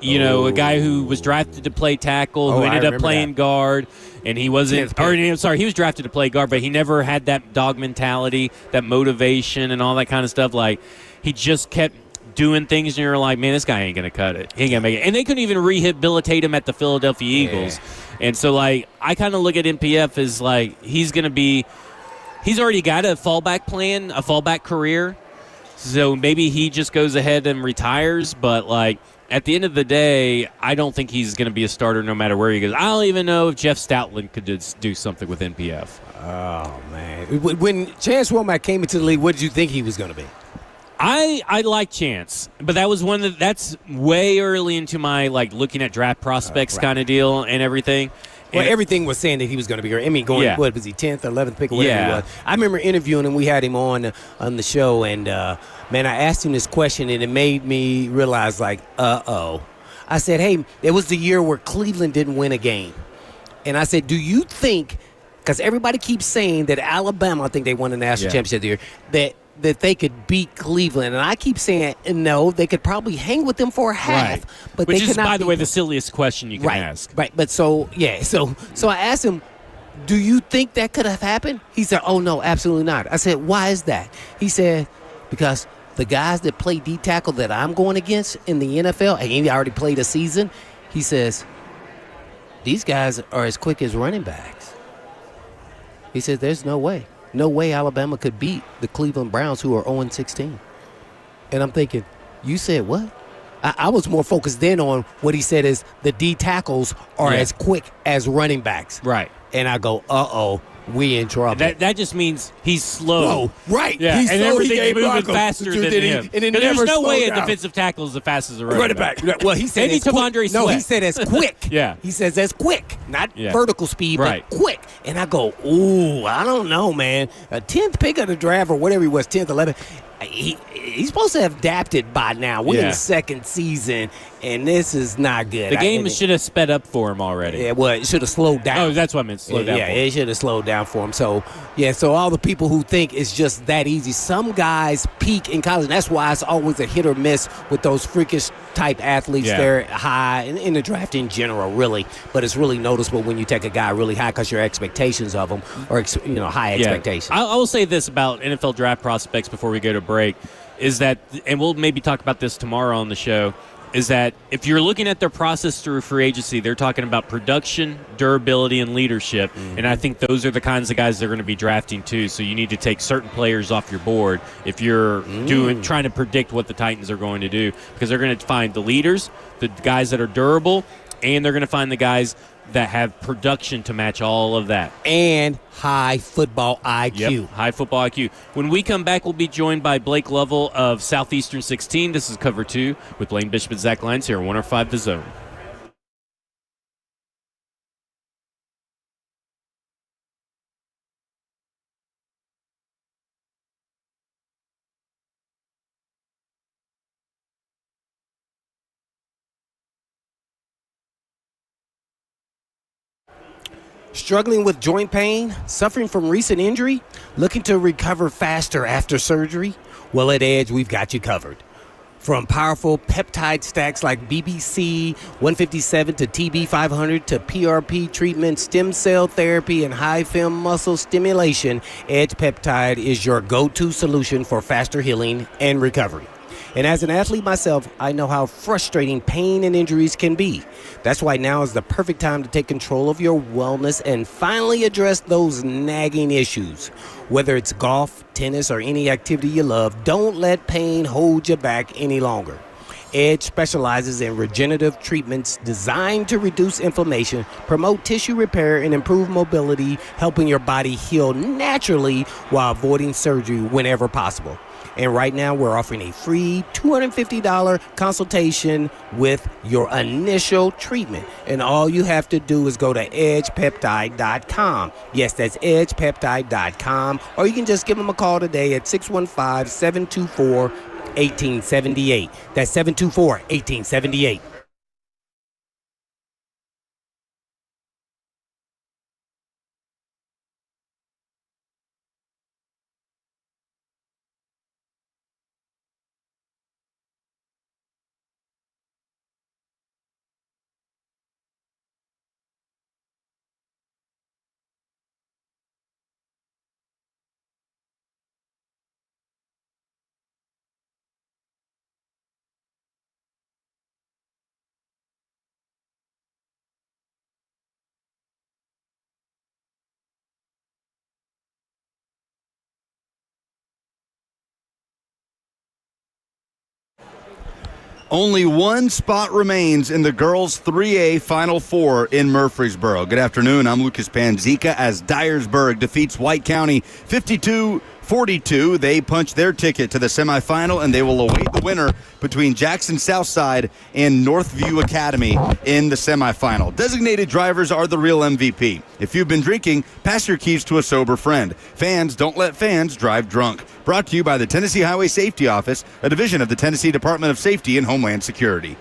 You know, a guy who was drafted to play tackle, who ended up playing guard, and he wasn't – he was drafted to play guard, but he never had that dog mentality, that motivation and all that kind of stuff. Like, he just kept doing things, and you're like, man, this guy ain't going to cut it. He ain't going to make it. And they couldn't even rehabilitate him at the Philadelphia Eagles. And so, like, I kind of look at NPF as, like, he's going to be – he's already got a fallback plan, a fallback career. So maybe he just goes ahead and retires, but, like – at the end of the day, I don't think he's going to be a starter no matter where he goes. I don't even know if Jeff Stoutland could do something with NPF. Oh, man. When Chance Womack came into the league, what did you think he was going to be? I like Chance, but that was that's way early into my looking at draft prospects kind of deal and everything. Well, everything was saying that he was going to be here. I mean, what was he, 10th or 11th pick or whatever he was? I remember interviewing him. We had him on the show, and, man, I asked him this question, and it made me realize, uh-oh. I said, hey, it was the year where Cleveland didn't win a game. And I said, do you think, because everybody keeps saying that Alabama, I think they won the national championship the year, that they could beat Cleveland. And I keep saying, no, they could probably hang with them for a half. Right. But Which they is, could not by the way, beat the silliest question you can ask. Right. But so I asked him, do you think that could have happened? He said, oh, no, absolutely not. I said, why is that? He said, because the guys that play D-tackle that I'm going against in the NFL, and he already played a season, he says, these guys are as quick as running backs. He said, there's no way. No way Alabama could beat the Cleveland Browns, who are 0-16. And I'm thinking, you said what? I was more focused then on what he said is the D tackles are as quick as running backs. Right. And I go, uh-oh, we in trouble. That just means he's slow. Oh, right. Yeah, He's and slow. everything's moving faster than him. And it there's never no way a slowed down. defensive tackle is the fastest as a running back. Well, he said Maybe as quick. T'Vondre No, he Sweat. said as quick. Yeah. He says as quick, not Yeah. vertical speed, Right. but quick. And I go, ooh, I don't know, man. A 10th pick of the draft or whatever he was, 10th, 11th. He's supposed to have adapted by now. We're in the second season, and this is not good. The game should have sped up for him already. Yeah, well, it should have slowed down. Oh, that's what I meant. Slow down. Yeah, for him. it should have slowed down for him. So, so all the people who think it's just that easy, some guys peak in college. And that's why it's always a hit or miss with those freakish type athletes. Yeah. They're high in the draft in general, really. But it's really noticeable when you take a guy really high because your expectations of them are, high expectations. I will say this about NFL draft prospects before we go to break is that, and we'll maybe talk about this tomorrow on the show, is that if you're looking at their process through free agency, they're talking about production, durability, and leadership. Mm-hmm. And I think those are the kinds of guys they're going to be drafting too. So you need to take certain players off your board if you're trying to predict what the Titans are going to do, because they're going to find the leaders, the guys that are durable, and they're going to find the guys that have production to match all of that. And high football IQ. Yep, high football IQ. When we come back, we'll be joined by Blake Lovell of Southeastern 16. This is Cover 2 with Blaine Bishop and Zach Lyons here on 105 The Zone. Struggling with joint pain, suffering from recent injury, looking to recover faster after surgery? Well, at Edge, we've got you covered. From powerful peptide stacks like BBC 157 to TB 500 to PRP treatment, stem cell therapy, and high film muscle stimulation, Edge Peptide is your go-to solution for faster healing and recovery. And as an athlete myself, I know how frustrating pain and injuries can be. That's why now is the perfect time to take control of your wellness and finally address those nagging issues. Whether it's golf, tennis, or any activity you love, don't let pain hold you back any longer. Edge specializes in regenerative treatments designed to reduce inflammation, promote tissue repair, and improve mobility, helping your body heal naturally while avoiding surgery whenever possible. And right now, we're offering a free $250 consultation with your initial treatment. And all you have to do is go to edgepeptide.com. Yes, that's edgepeptide.com. Or you can just give them a call today at 615-724-1878. That's 724-1878. Only one spot remains in the girls' 3A Final Four in Murfreesboro. Good afternoon. I'm Lucas Panzica as Dyersburg defeats White County 52-42. They punch their ticket to the semifinal, and they will await the winner between Jackson Southside and Northview Academy in the semifinal. Designated drivers are the real MVP. If you've been drinking, pass your keys to a sober friend. Fans, don't let fans drive drunk. Brought to you by the Tennessee Highway Safety Office, a division of the Tennessee Department of Safety and Homeland Security.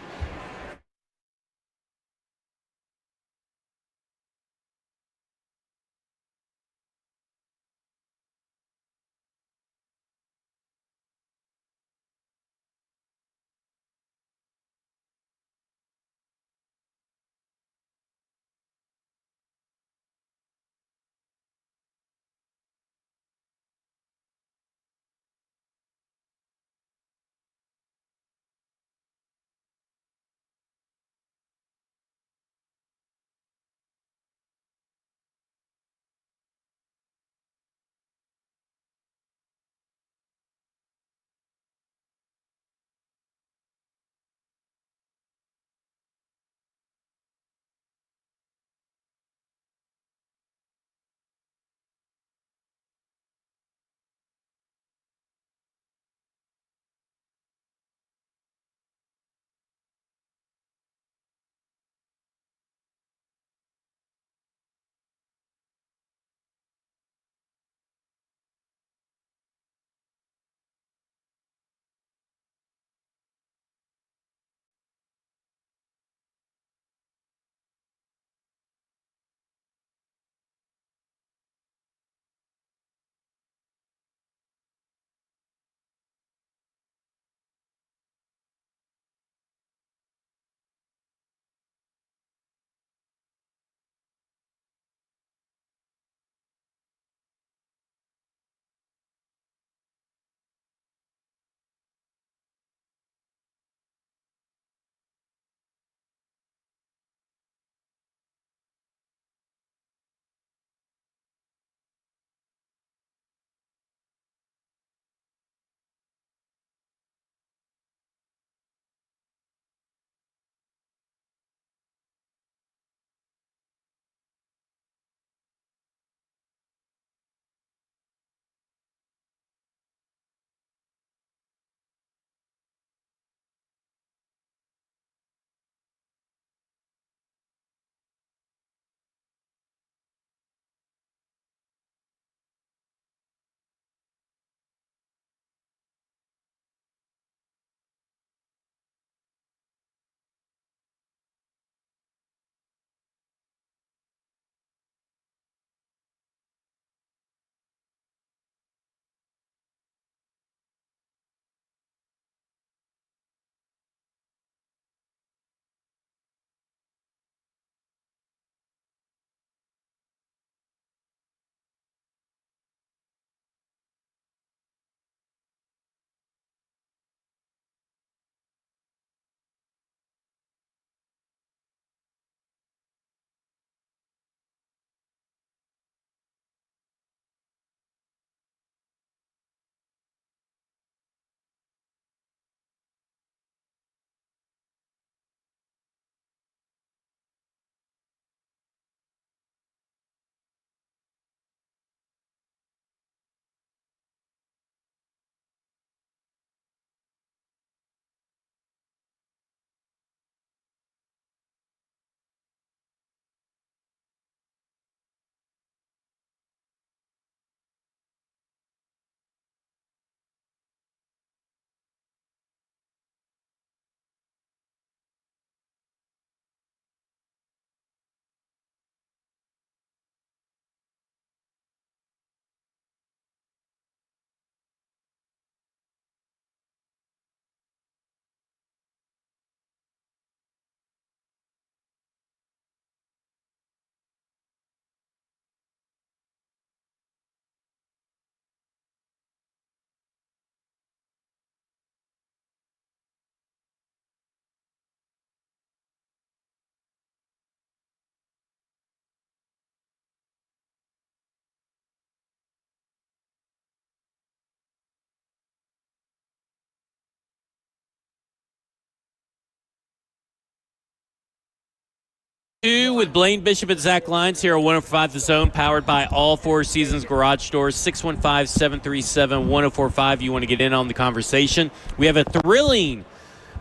Two with Blaine Bishop and Zach Lyons here on 105 The Zone, powered by all Four Seasons Garage Doors. 615-737-1045. You want to get in on the conversation. We have a thrilling,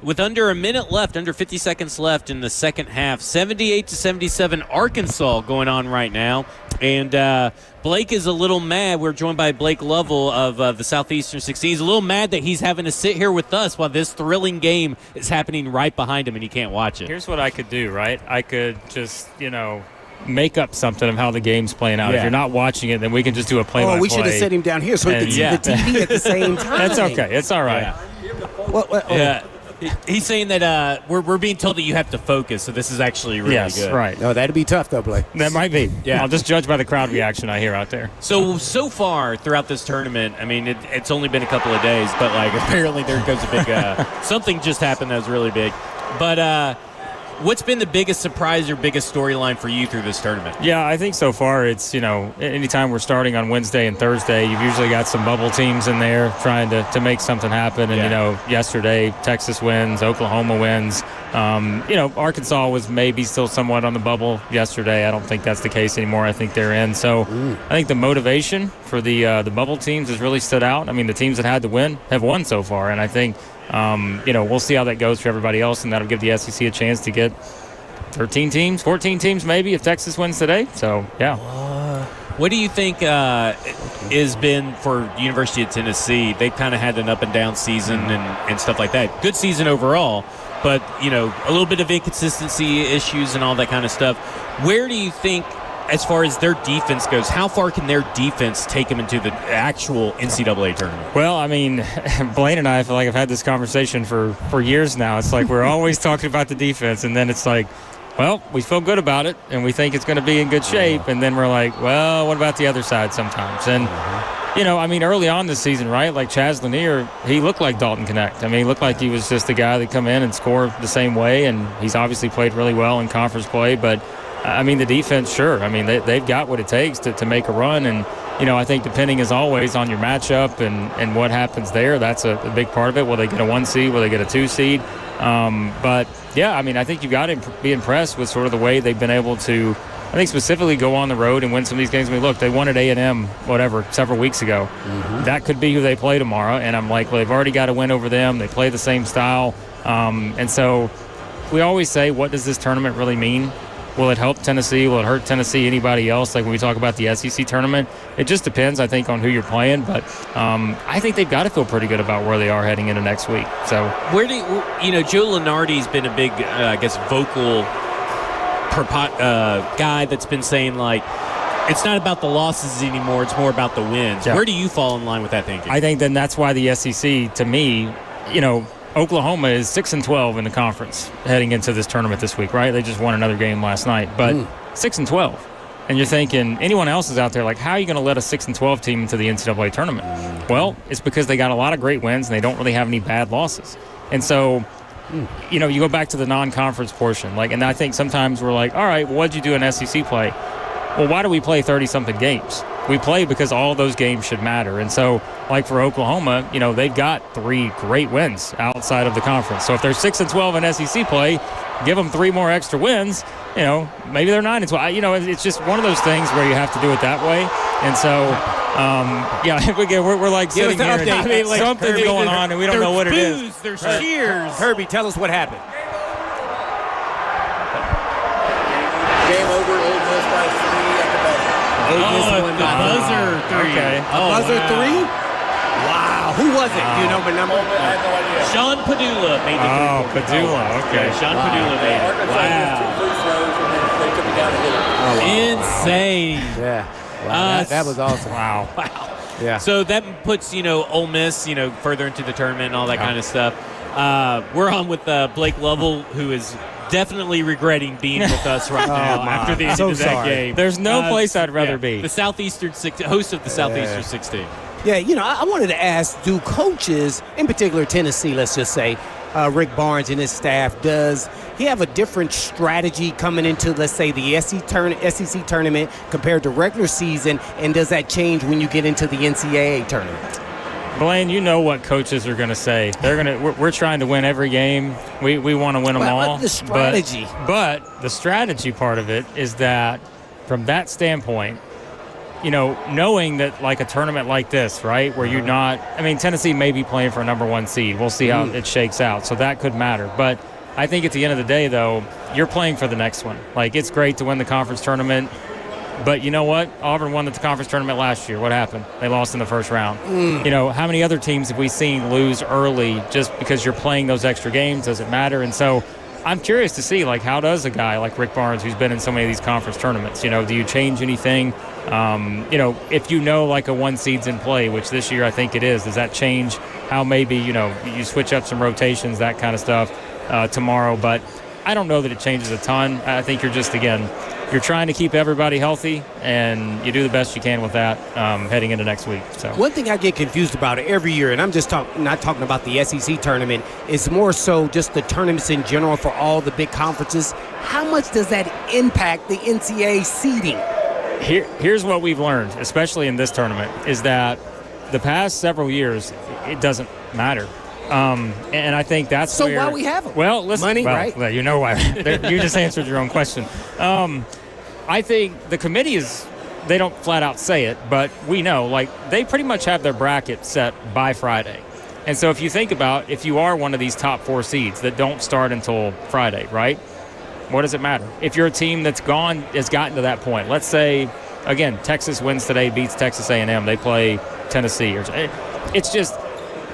with under a minute left, under 50 seconds left in the second half, 78-77 Arkansas going on right now. And Blake is a little mad. We're joined by Blake Lovell of the Southeastern 16. He's a little mad that he's having to sit here with us while this thrilling game is happening right behind him and he can't watch it. Here's what I could do, right? I could just, make up something of how the game's playing out. Yeah. If you're not watching it, then we can just do a play-by-play. Oh, we should have set him down here so he could see the TV at the same time. That's okay. It's all right. What? Yeah. He's saying that we're being told that you have to focus, so this is actually really Yes, good. right. No, that'd be tough, though, Blake. That might be. Yeah. I'll just judge by the crowd reaction I hear out there. So far throughout this tournament, I mean, it's only been a couple of days, but apparently there goes a big something just happened that was really big. But what's been the biggest surprise or biggest storyline for you through this tournament? Yeah, I think so far it's, anytime we're starting on Wednesday and Thursday, you've usually got some bubble teams in there trying to make something happen. And, yesterday Texas wins, Oklahoma wins. Arkansas was maybe still somewhat on the bubble yesterday. I don't think that's the case anymore. I think they're in. So I think the motivation for the bubble teams has really stood out. I mean, the teams that had to win have won so far. And I think we'll see how that goes for everybody else, and that'll give the SEC a chance to get 13 teams, 14 teams maybe if Texas wins today. So, yeah. What do you think has been for University of Tennessee? They've kind of had an up and down season and stuff like that. Good season overall, but, a little bit of inconsistency issues and all that kind of stuff. Where do you think, as far as their defense goes, how far can their defense take them into the actual NCAA tournament? Well, I mean, Blaine and I feel like I've had this conversation for years now. It's like we're always talking about the defense, and then it's like, well, we feel good about it, and we think it's going to be in good shape, and then we're like, well, what about the other side sometimes? And, early on this season, right, like Chaz Lanier, he looked like Dalton Connect. I mean, he looked like he was just the guy that come in and score the same way, and he's obviously played really well in conference play, but the defense, sure. I mean, they've got what it takes to make a run. And, I think depending, as always, on your matchup and what happens there, that's a big part of it. Will they get a 1 seed? Will they get a 2 seed? But, yeah, I think you've got to be impressed with sort of the way they've been able to, I think, specifically go on the road and win some of these games. Look, they won at A&M, several weeks ago. Mm-hmm. That could be who they play tomorrow. And I'm like, well, they've already got a win over them. They play the same style. And so we always say, what does this tournament really mean? Will it help Tennessee? Will it hurt Tennessee? Anybody else? Like when we talk about the SEC tournament, it just depends, I think, on who you're playing. But I think they've got to feel pretty good about where they are heading into next week. So where do Joe Lunardi's been a big, vocal guy that's been saying it's not about the losses anymore; it's more about the wins. Yeah. Where do you fall in line with that thinking? I think then that's why the SEC, to me, Oklahoma is 6-12 in the conference heading into this tournament this week, right? They just won another game last night, but 6-12. And you're thinking, anyone else is out there, like, how are you going to let a 6-12 team into the NCAA tournament? Well, it's because they got a lot of great wins and they don't really have any bad losses. And so, you go back to the non-conference portion, and I think sometimes we're like, all right, well, what'd you do in SEC play? Well, why do we play 30-something games? We play because all those games should matter. And so, for Oklahoma, they've got 3 great wins outside of the conference. So if they're 6-12 in SEC play, give them 3 more extra wins, maybe they're 9-12. It's just one of those things where you have to do it that way. And so, we're like sitting here and something's going on and we don't know what it is. There's cheers. Herbie, tell us what happened. Game over, Ole Miss by 3 at the buzzer. Buzzer 3. Okay. Buzzer 3? Wow. Who was it? Do you know the number? I have no idea. Sean Padula made the 3. Oh, Padula. Okay. Yeah, Sean Padula made it. Arkansas missed 2 free throws, and then they took it down and hit it. Insane. Yeah. Wow, that was awesome. Wow. Yeah. So that puts, Ole Miss, further into the tournament and all that kind of stuff. We're on with Blake Lovell, who is definitely regretting being with us right now after the end of that game. There's no place I'd rather be. The Southeastern host of the Southeastern 16. Yeah, I wanted to ask, do coaches, in particular Tennessee, let's just say, Rick Barnes and his staff, does he have a different strategy coming into, let's say, the SEC tournament compared to regular season, and does that change when you get into the NCAA tournament? Blaine, you know what coaches are going to say. We're trying to win every game. We want to win them all. The strategy. But the strategy part of it is that from that standpoint, knowing that like a tournament like this, right, where you're not – I mean, Tennessee may be playing for a number 1 seed. We'll see how it shakes out. So that could matter. But I think at the end of the day, though, you're playing for the next one. Like, it's great to win the conference tournament. But you know what? Auburn won the conference tournament last year. What happened? They lost in the first round. How many other teams have we seen lose early just because you're playing those extra games? Does it matter? And so I'm curious to see, like, how does a guy like Rick Barnes, who's been in so many of these conference tournaments, do you change anything? If like a 1 seed's in play, which this year I think it is, does that change how maybe, you switch up some rotations, that kind of stuff tomorrow? But I don't know that it changes a ton. I think you're just, again, you're trying to keep everybody healthy, and you do the best you can with that heading into next week. So one thing I get confused about every year, and I'm just not talking about the SEC tournament, is more so just the tournaments in general for all the big conferences. How much does that impact the NCAA seeding? Here's what we've learned, especially in this tournament, is that the past several years, it doesn't matter. And I think that's so why we have them. Well, listen, money, right? Well, you know why. You just answered your own question. I think the committee they don't flat out say it, but we know, like, they pretty much have their bracket set by Friday. And so if you think about, if you are one of these top 4 seeds that don't start until Friday, right? What does it matter? If you're a team has gotten to that point, let's say, again, Texas wins today, beats Texas A&M, they play Tennessee. It's just,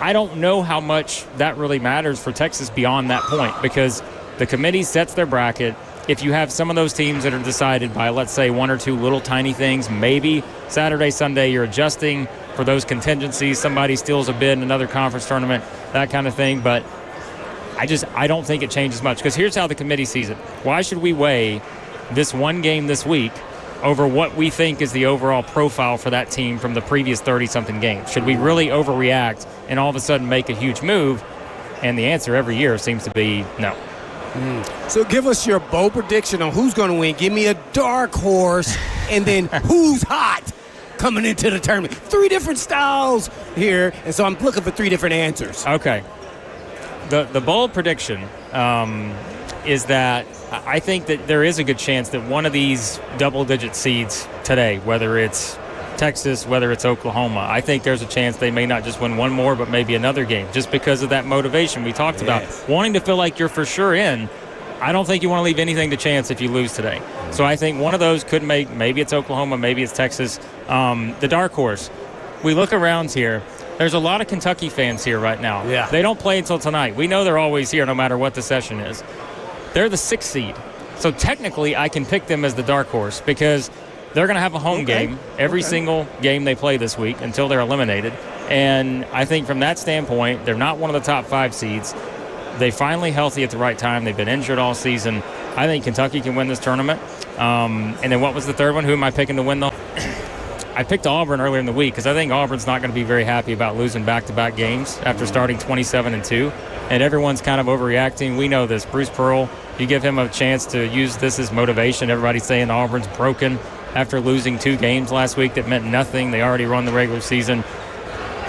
I don't know how much that really matters for Texas beyond that point, because the committee sets their bracket. If you have some of those teams that are decided by, let's say, 1 or 2 little tiny things, maybe Saturday, Sunday, you're adjusting for those contingencies. Somebody steals a bid in another conference tournament, that kind of thing. But I don't think it changes much, because here's how the committee sees it. Why should we weigh this one game this week over what we think is the overall profile for that team from the previous 30-something games? Should we really overreact and all of a sudden make a huge move? And the answer every year seems to be no. So give us your bold prediction on who's going to win. Give me a dark horse, and then who's hot coming into the tournament. 3 different styles here, and so I'm looking for 3 different answers. Okay. The bold prediction is that I think that there is a good chance that one of these double-digit seeds today, whether it's Texas, whether it's Oklahoma, I think there's a chance they may not just win one more, but maybe another game, just because of that motivation we talked about. Wanting to feel like you're for sure in. I don't think you want to leave anything to chance if you lose today. So I think one of those could maybe it's Oklahoma, maybe it's Texas. The dark horse, we look around here, there's a lot of Kentucky fans here right now. Yeah. They don't play until tonight. We know they're always here no matter what the session is. They're the 6th seed. So technically I can pick them as the dark horse, because they're going to have a home game every single game they play this week until they're eliminated. And I think from that standpoint, they're not one of the top 5 seeds. They finally healthy at the right time. They've been injured all season. I think Kentucky can win this tournament. And then what was the third one? Who am I picking to win the? I picked Auburn earlier in the week because I think Auburn's not going to be very happy about losing back-to-back games after starting 27-2. And everyone's kind of overreacting. We know this. Bruce Pearl, you give him a chance to use this as motivation. Everybody's saying Auburn's broken after losing 2 games last week that meant nothing. They already run the regular season.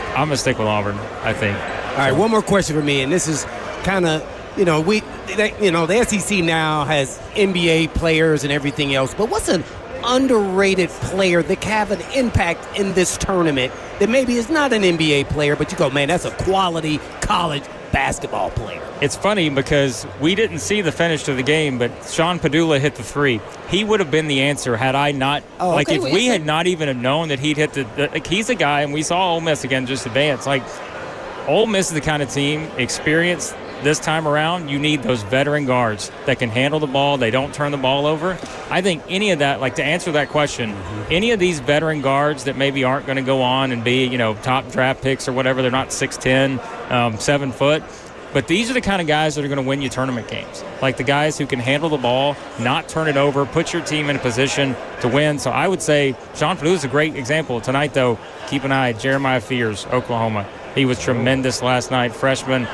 I'm going to stick with Auburn, I think. All right, one more question for me, and this is kind of, the SEC now has NBA players and everything else, but what's an underrated player that can have an impact in this tournament that maybe is not an NBA player, but you go, man, that's a quality college basketball player? It's funny because we didn't see the finish to the game, but Sean Padula hit the 3. He would have been the answer had I not, if we had not even have known that he'd hit he's a guy, and we saw Ole Miss again just advance. Like, Ole Miss is the kind of team, experienced this time around, you need those veteran guards that can handle the ball. They don't turn the ball over. I think any of that, like, to answer that question, any of these veteran guards that maybe aren't going to go on and be, top draft picks or whatever, they're not 6'10", 7 foot. But these are the kind of guys that are going to win you tournament games. Like the guys who can handle the ball, not turn it over, put your team in a position to win. So I would say Sean Purdue is a great example. Tonight, though, keep an eye. Jeremiah Fears, Oklahoma. He was tremendous last night, freshman.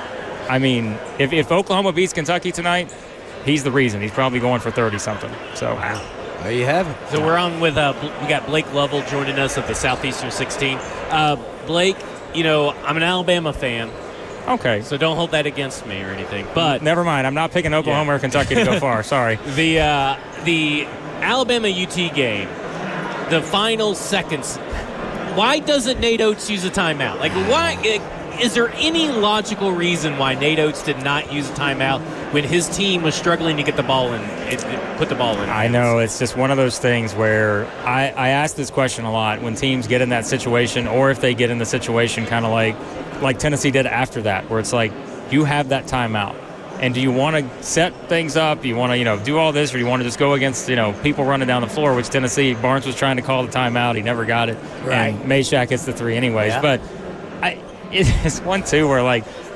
I mean, if Oklahoma beats Kentucky tonight, he's the reason. He's probably going for 30-something. So, wow. There you have it. So we're on with we got Blake Lovell joining us of the Southeastern 16. Blake, I'm an Alabama fan, Okay. so don't hold that against me or anything. But Never mind. I'm not picking Oklahoma or Kentucky to go far. Sorry. the Alabama UT game, the final seconds, why doesn't Nate Oates use a timeout? Like, why? Is there any logical reason why Nate Oates did not use a timeout when his team was struggling to get the ball in, put the ball in? I know. It's just one of those things where I ask this question a lot when teams get in that situation, or if they get in the situation kind of like Tennessee did after that, where it's like you have that timeout. And do you want to set things up? Do you want to, do all this, or do you want to just go against, people running down the floor, which Tennessee, Barnes was trying to call the timeout. He never got it. Right. And Meshack hits the three anyways. Yeah. But it's one, too, where,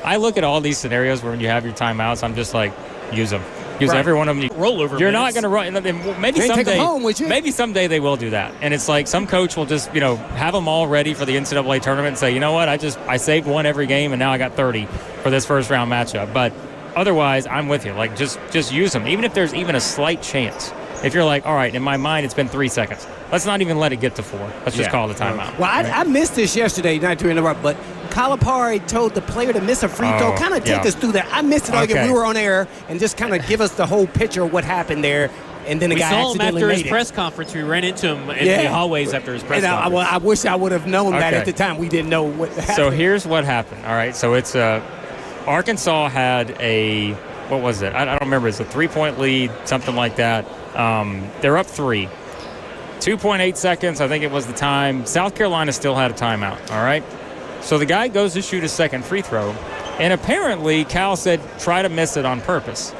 I look at all these scenarios where when you have your timeouts, I'm just like, use them. Use every one of them. Rollover. You're not going to run. Maybe Can't take them someday, home with you. maybe someday they will do that. And it's like some coach will just, have them all ready for the NCAA tournament and say, you know what, I saved one every game, and now I got 30 for this first round matchup. But otherwise, I'm with you. Just use them. Even if there's even a slight chance. If you're like, all right, in my mind, it's been 3 seconds. Let's not even let it get to 4. Let's just call the timeout. Well, I missed this yesterday, not to interrupt, but Calipari told the player to miss a free throw. Kind of take us through that. I missed it all again. Okay. We were on air, and just kind of give us the whole picture of what happened there. And then the We guy saw him accidentally after made his it. press conference. We ran into him in the hallways after his press And conference. I wish I would have known that Okay. at the time. We didn't know what happened. So here's what happened. All right, so it's Arkansas had what was it? I don't remember. It's a 3-point lead, something like that. They're up 3. 2.8 seconds, I think it was the time. South Carolina still had a timeout, all right? So the guy goes to shoot a second free throw, and apparently Cal said try to miss it on purpose.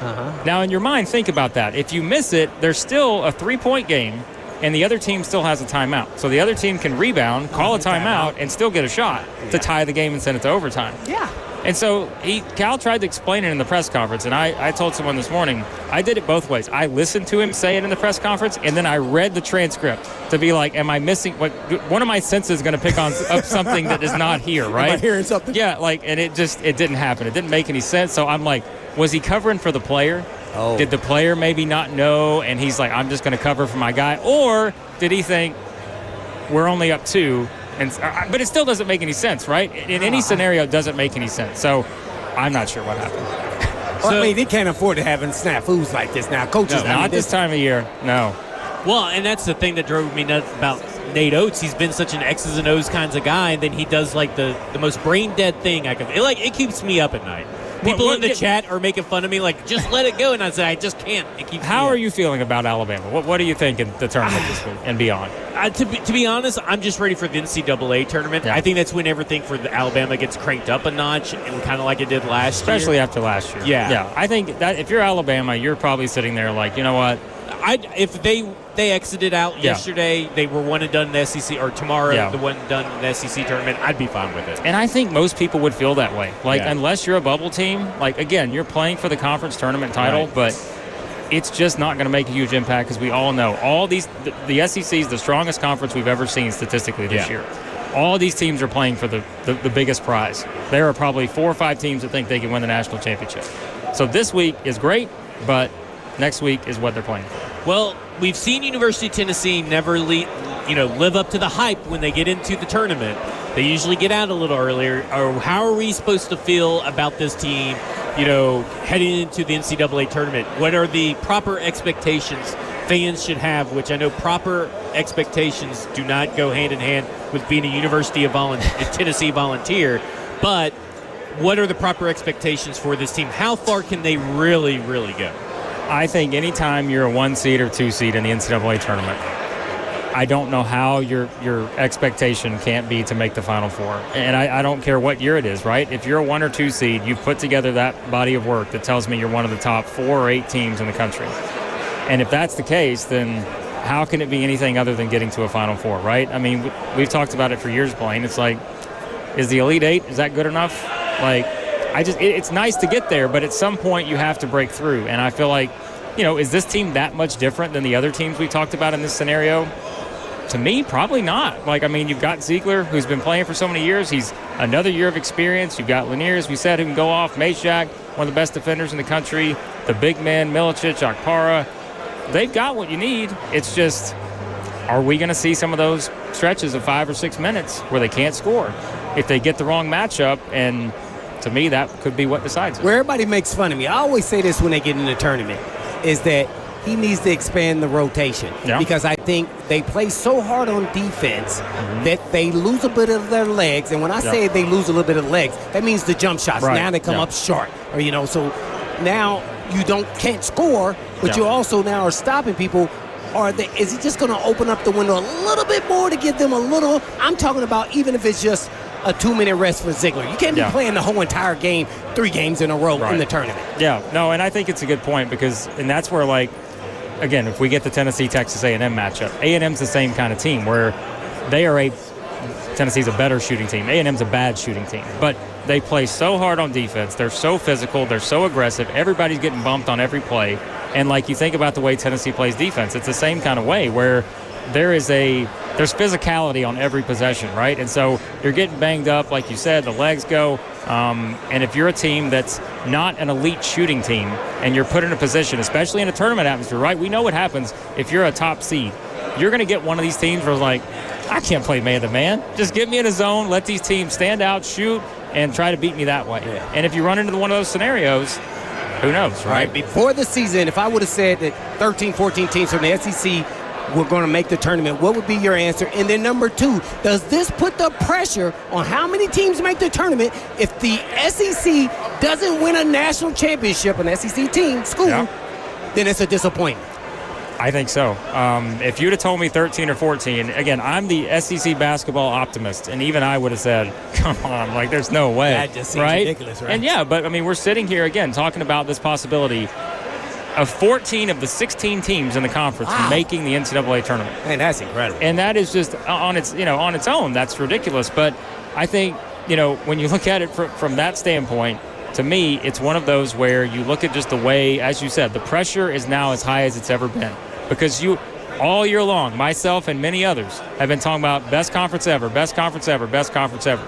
Now, in your mind, think about that. If you miss it, there's still a 3-point game, and the other team still has a timeout. So the other team can rebound, call a timeout, and still get a shot to tie the game and send it to overtime. Yeah. And so Cal tried to explain it in the press conference, and I told someone this morning, I did it both ways. I listened to him say it in the press conference, and then I read the transcript to be like, am I missing one of my senses going to pick up something that is not here, right? Am I hearing something? Yeah, and it didn't happen. It didn't make any sense. So I'm like, was he covering for the player? Oh. Did the player maybe not know, and he's like, I'm just going to cover for my guy? Or did he think we're only up 2? But it still doesn't make any sense, right? In any scenario, it doesn't make any sense. So I'm not sure what happened. Well, I mean, they can't afford to have snafus like this now. Coaches, Not this time of year, no. Well, and that's the thing that drove me nuts about Nate Oates. He's been such an X's and O's kinds of guy, and then he does the most brain dead thing I can. It keeps me up at night. People in the chat are making fun of me, like, just let it go. And I say, I just can't. It keeps How me are up. you feeling about Alabama? What do you think in the tournament this week and beyond? To be honest, I'm just ready for the NCAA tournament. Yeah. I think that's when everything for the Alabama gets cranked up a notch, and kind of like it did last year. Especially after last year. Yeah. I think that if you're Alabama, you're probably sitting there like, you know what? If they exited out yesterday, they were one and done in the SEC, or tomorrow the one and done in the SEC tournament, I'd be fine with it. And I think most people would feel that way. Yeah. Unless you're a bubble team, again, you're playing for the conference tournament title, Right. but it's just not going to make a huge impact because we all know the SEC is the strongest conference we've ever seen statistically this year. All these teams are playing for the biggest prize. There are probably 4 or 5 teams that think they can win the national championship. So this week is great, but next week is what they're playing for. Well, we've seen University of Tennessee never live up to the hype when they get into the tournament. They usually get out a little earlier. Or how are we supposed to feel about this team, heading into the NCAA tournament? What are the proper expectations fans should have, which I know proper expectations do not go hand in hand with being a University of Tennessee volunteer, but what are the proper expectations for this team? How far can they really, really go? I think anytime you're a 1 seed or 2 seed in the NCAA tournament, I don't know how your expectation can't be to make the Final Four. And I don't care what year it is, right? If you're a 1 or 2 seed, you've put together that body of work that tells me you're one of the top 4 or 8 teams in the country. And if that's the case, then how can it be anything other than getting to a Final Four, right? I mean, we've talked about it for years, Blaine. It's like, is the Elite 8, is that good enough? It's nice to get there, but at some point you have to break through. And I feel like, is this team that much different than the other teams we talked about in this scenario? To me, probably not. You've got Ziegler, who's been playing for so many years. He's another year of experience. You've got Lanier, as we said, who can go off. Meshack, one of the best defenders in the country. The big men, Milicic, Akpara. They've got what you need. It's just, are we going to see some of those stretches of 5 or 6 minutes where they can't score? if they get the wrong matchup, and to me, that could be what decides it. Where everybody makes fun of me, I always say this when they get in the tournament, is that he needs to expand the rotation. Yeah. Because I think they play so hard on defense that they lose a bit of their legs. And when I say they lose a little bit of legs, that means the jump shots. Right. Now they come up short. Or, so now you can't score, but you also now are stopping people. Is he just going to open up the window a little bit more to give them a little? I'm talking about even if it's just a 2-minute rest for Ziegler. You can't be playing the whole entire game, 3 games in a row in the tournament. Yeah, no, and I think it's a good point and that's where, again, if we get the Tennessee-Texas A&M matchup, A&M's the same kind of team where Tennessee's a better shooting team. A&M's a bad shooting team, but they play so hard on defense. They're so physical. They're so aggressive. Everybody's getting bumped on every play. And you think about the way Tennessee plays defense, it's the same kind of way where there's physicality on every possession, right? And so you're getting banged up, like you said, the legs go. And if you're a team that's not an elite shooting team and you're put in a position, especially in a tournament atmosphere, right? We know what happens if you're a top seed. You're going to get one of these teams where I can't play man-to-man. Just get me in a zone, let these teams stand out, shoot, and try to beat me that way. Yeah. And if you run into one of those scenarios, who knows, right? Before the season, if I would have said that 13, 14 teams from the SEC were going to make the tournament, what would be your answer? And then number 2, does this put the pressure on how many teams make the tournament if the SEC doesn't win a national championship, an SEC team, then it's a disappointment? I think so. If you'd have told me 13 or 14, again, I'm the SEC basketball optimist, and even I would have said, come on, there's no way. That just seems ridiculous, right? And but we're sitting here again talking about this possibility of 14 of the 16 teams in the conference making the NCAA tournament. Man, that's incredible. And that is just on its own, that's ridiculous. But I think, when you look at it from that standpoint, to me, it's one of those where you look at just the way, as you said, the pressure is now as high as it's ever been. Because all year long, myself and many others have been talking about best conference ever, best conference ever, best conference ever.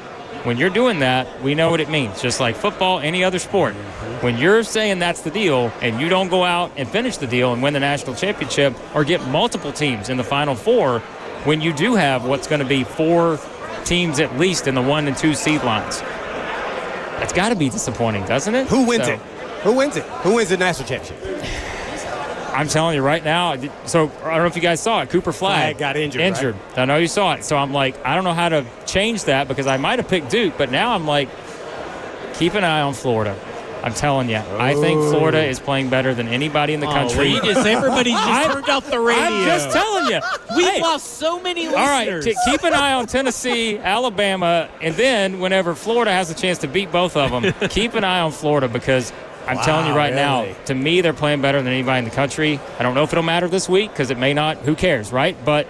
When you're doing that, we know what it means. Just like football, any other sport. When you're saying that's the deal and you don't go out and finish the deal and win the national championship or get multiple teams in the Final Four, when you do have what's going to be 4 teams at least in the 1 and 2 seed lines, that's got to be disappointing, doesn't it? Who wins it? Who wins it? Who wins the national championship? I'm telling you right now. So I don't know if you guys saw it. Cooper Flagg got injured. Right? I know you saw it. So I'm I don't know how to change that because I might have picked Duke, but now I'm keep an eye on Florida. I'm telling you, I think Florida is playing better than anybody in the country. Everybody just turned off the radio. I'm just telling you. We've lost so many listeners. All right, keep an eye on Tennessee, Alabama, and then whenever Florida has a chance to beat both of them, keep an eye on Florida because I'm telling you right now, to me, they're playing better than anybody in the country. I don't know if it'll matter this week because it may not. Who cares, right? But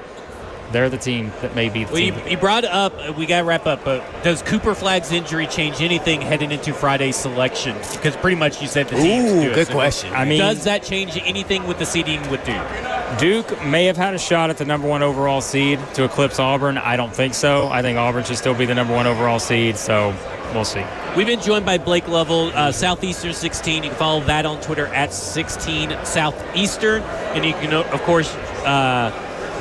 they're the team that may be the team. You brought up, we got to wrap up, but does Cooper Flagg's injury change anything heading into Friday's selection? Because pretty much you said the teams do it. Good question. I mean, does that change anything with the seeding with Duke? Duke may have had a shot at the number 1 overall seed to eclipse Auburn. I don't think so. I think Auburn should still be the number 1 overall seed, so we'll see. We've been joined by Blake Lovell, Southeastern 16. You can follow that on Twitter at 16 Southeastern. And you can, of course,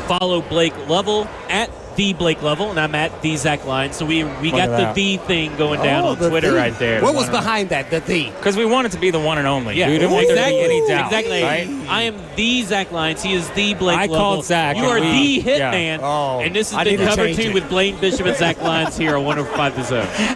follow Blake Lovell at the Blake Lovell, and I'm at the Zach Lyons. So we got the thing going down on Twitter right there. What was behind that, the Because we want it to be the one and only. Yeah, we didn't want there to be any doubt. Exactly. Right? I am the Zach Lyons. He is the Blake Lovell. I called Zach. You are the yeah. hitman. And this has been Cover 2 with Blaine Bishop and Zach Lyons here on 105 The Zone.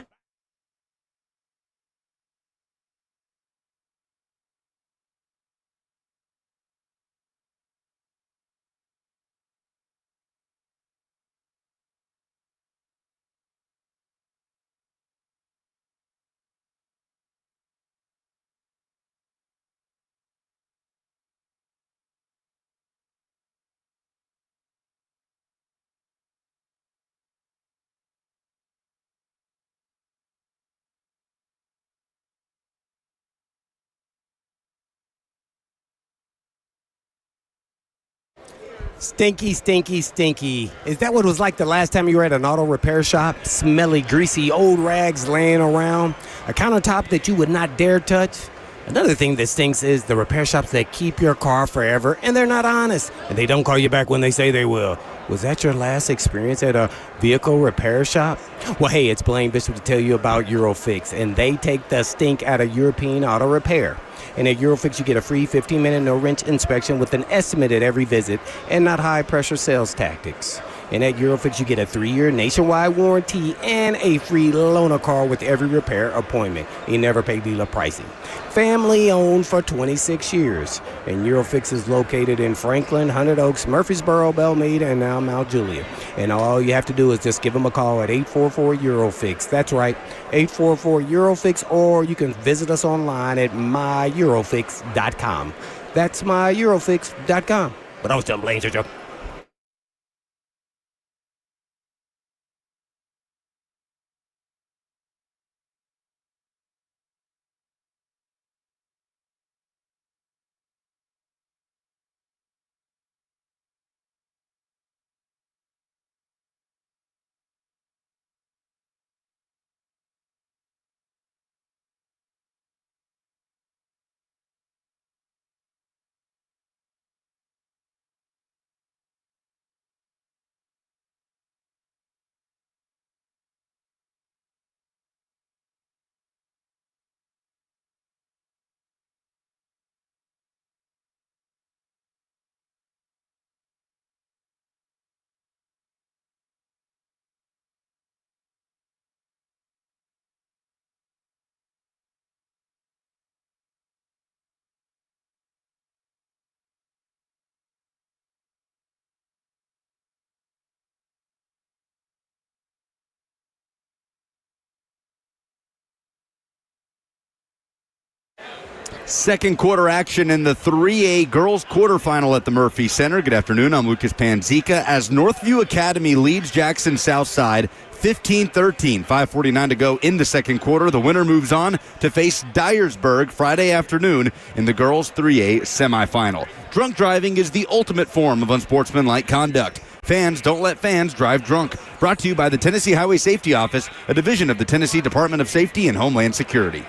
Stinky, stinky, stinky. Is that what it was like the last time you were at an auto repair shop? Smelly, greasy, old rags laying around. A countertop that you would not dare touch. Another thing that stinks is the repair shops that keep your car forever and they're not honest and they don't call you back when they say they will. Was that your last experience at a vehicle repair shop? Well, hey, it's Blaine Bishop to tell you about Eurofix, and they take the stink out of European auto repair. And at Eurofix, you get a free 15-minute no-wrench inspection with an estimate at every visit and not high-pressure sales tactics. And at Eurofix, you get a 3-year nationwide warranty and a free loaner car with every repair appointment. You never pay dealer pricing. Family owned for 26 years. And Eurofix is located in Franklin, Hundred Oaks, Murfreesboro, Belmead, and now Mount Juliet. And all you have to do is just give them a call at 844-EUROFIX. That's right, 844-EUROFIX, or you can visit us online at myEurofix.com. That's myEurofix.com. But I was telling Blaine, Joe. Second quarter action in the 3A girls quarterfinal at the Murphy Center. Good afternoon, I'm Lucas Panzica as Northview Academy leads Jackson Southside 15-13, 5:49 to go in the second quarter. The winner moves on to face Dyersburg Friday afternoon in the girls 3A semifinal. Drunk driving is the ultimate form of unsportsmanlike conduct. Fans don't let fans drive drunk. Brought to you by the Tennessee Highway Safety Office, a division of the Tennessee Department of Safety and Homeland Security.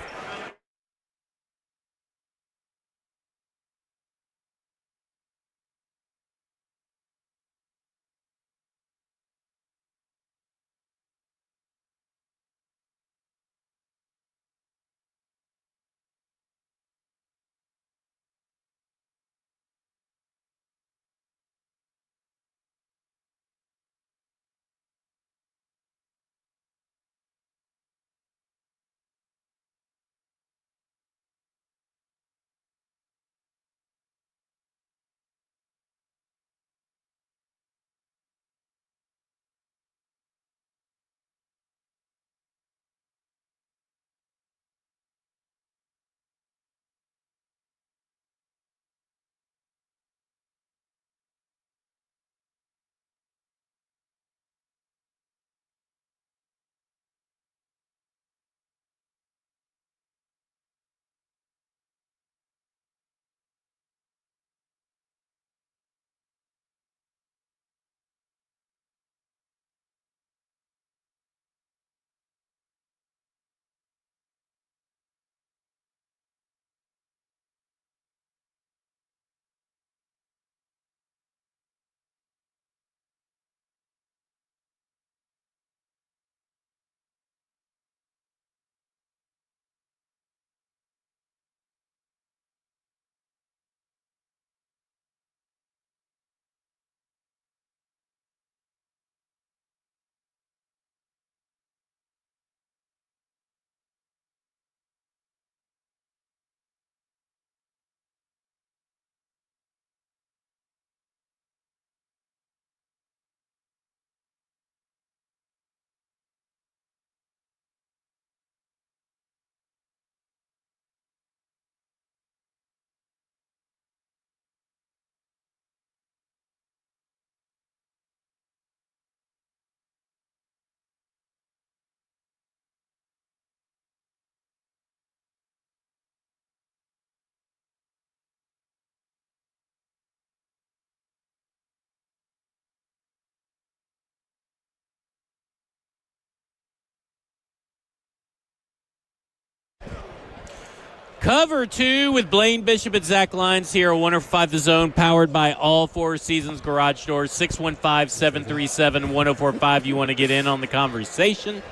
Cover 2 with Blaine Bishop and Zach Lyons here on 105 The Zone, powered by all Four Seasons Garage Doors. 615-737-1045. You want to get in on the conversation.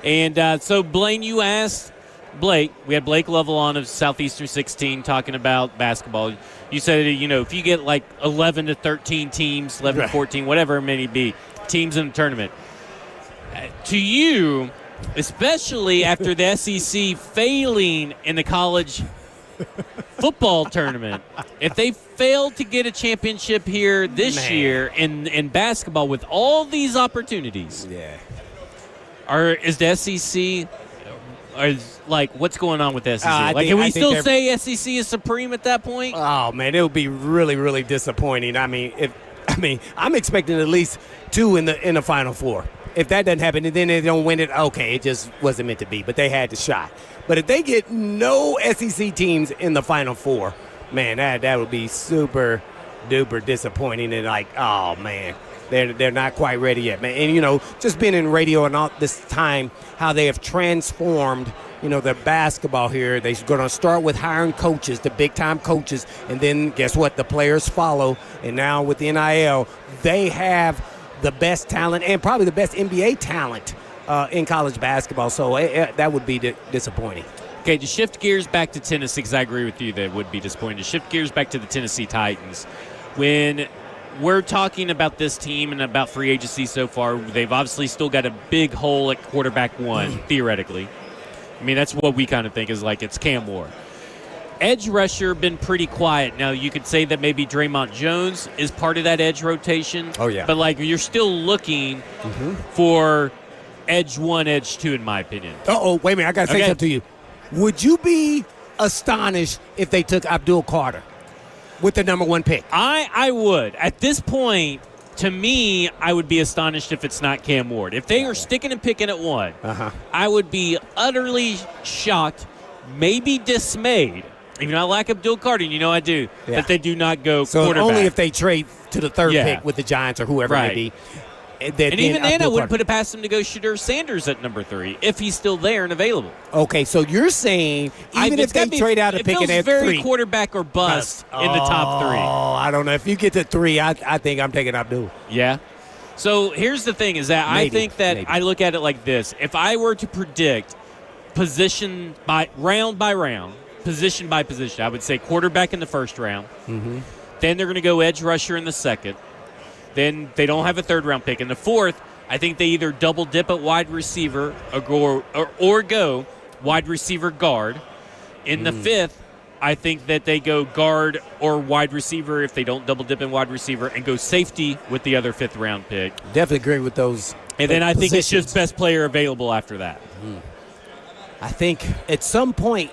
And so, Blaine, you asked Blake. We had Blake Lovell on of Southeastern 16 talking about basketball. You said, if you get like 11 to 13 teams, 11 to 14, whatever it may be, teams in the tournament. To you, especially after the SEC failing in the college football tournament, if they fail to get a championship here this year in basketball with all these opportunities, is the SEC what's going on with the SEC? Can we still say SEC is supreme at that point? Oh man, it would be really, really disappointing. I'm expecting at least 2 in the Final Four. If that doesn't happen and then they don't win it, okay, it just wasn't meant to be. But they had the shot. But if they get no SEC teams in the Final Four, man, that would be super duper disappointing. And oh man, they're not quite ready yet, man. And just being in radio and all this time, how they have transformed, their basketball here. They're going to start with hiring coaches, the big time coaches, and then guess what? The players follow. And now with the NIL, they have the best talent and probably the best NBA talent in college basketball. So that would be disappointing. Okay, to shift gears back to Tennessee, because I agree with you that it would be disappointing. To shift gears back to the Tennessee Titans, when we're talking about this team and about free agency so far, they've obviously still got a big hole at quarterback 1, theoretically. That's what we kind of think is it's Cam Ward. Edge rusher been pretty quiet. Now, you could say that maybe Draymond Jones is part of that edge rotation. Oh, yeah. But, you're still looking for edge 1, edge 2, in my opinion. Wait a minute. I got to say something to you. Would you be astonished if they took Abdul Carter with the number 1 pick? I would. At this point, to me, I would be astonished if it's not Cam Ward. If they are sticking and picking at 1, I would be utterly shocked, maybe dismayed. Even though I like Abdul Carter, I do, that they do not go quarterback. So only if they trade to the 3rd pick with the Giants or whoever it may be. And even then, I wouldn't put it past him to go Shedeur Sanders at number 3 if he's still there and available. Okay, so you're saying even if they trade out a pick at 3. Very quarterback or bust in the top 3. Oh, I don't know. If you get to 3, I think I'm taking Abdul. Yeah. So here's the thing is that I think that I look at it like this. If I were to predict position by round, position by position, I would say quarterback in the 1st round. Then they're going to go edge rusher in the 2nd. Then they don't have a 3rd-round pick. In the 4th, I think they either double dip at wide receiver or go wide receiver guard. In the 5th, I think that they go guard or wide receiver if they don't double dip in wide receiver and go safety with the other 5th-round pick. Definitely agree with those. And then I think it's just best player available after that. I think at some point,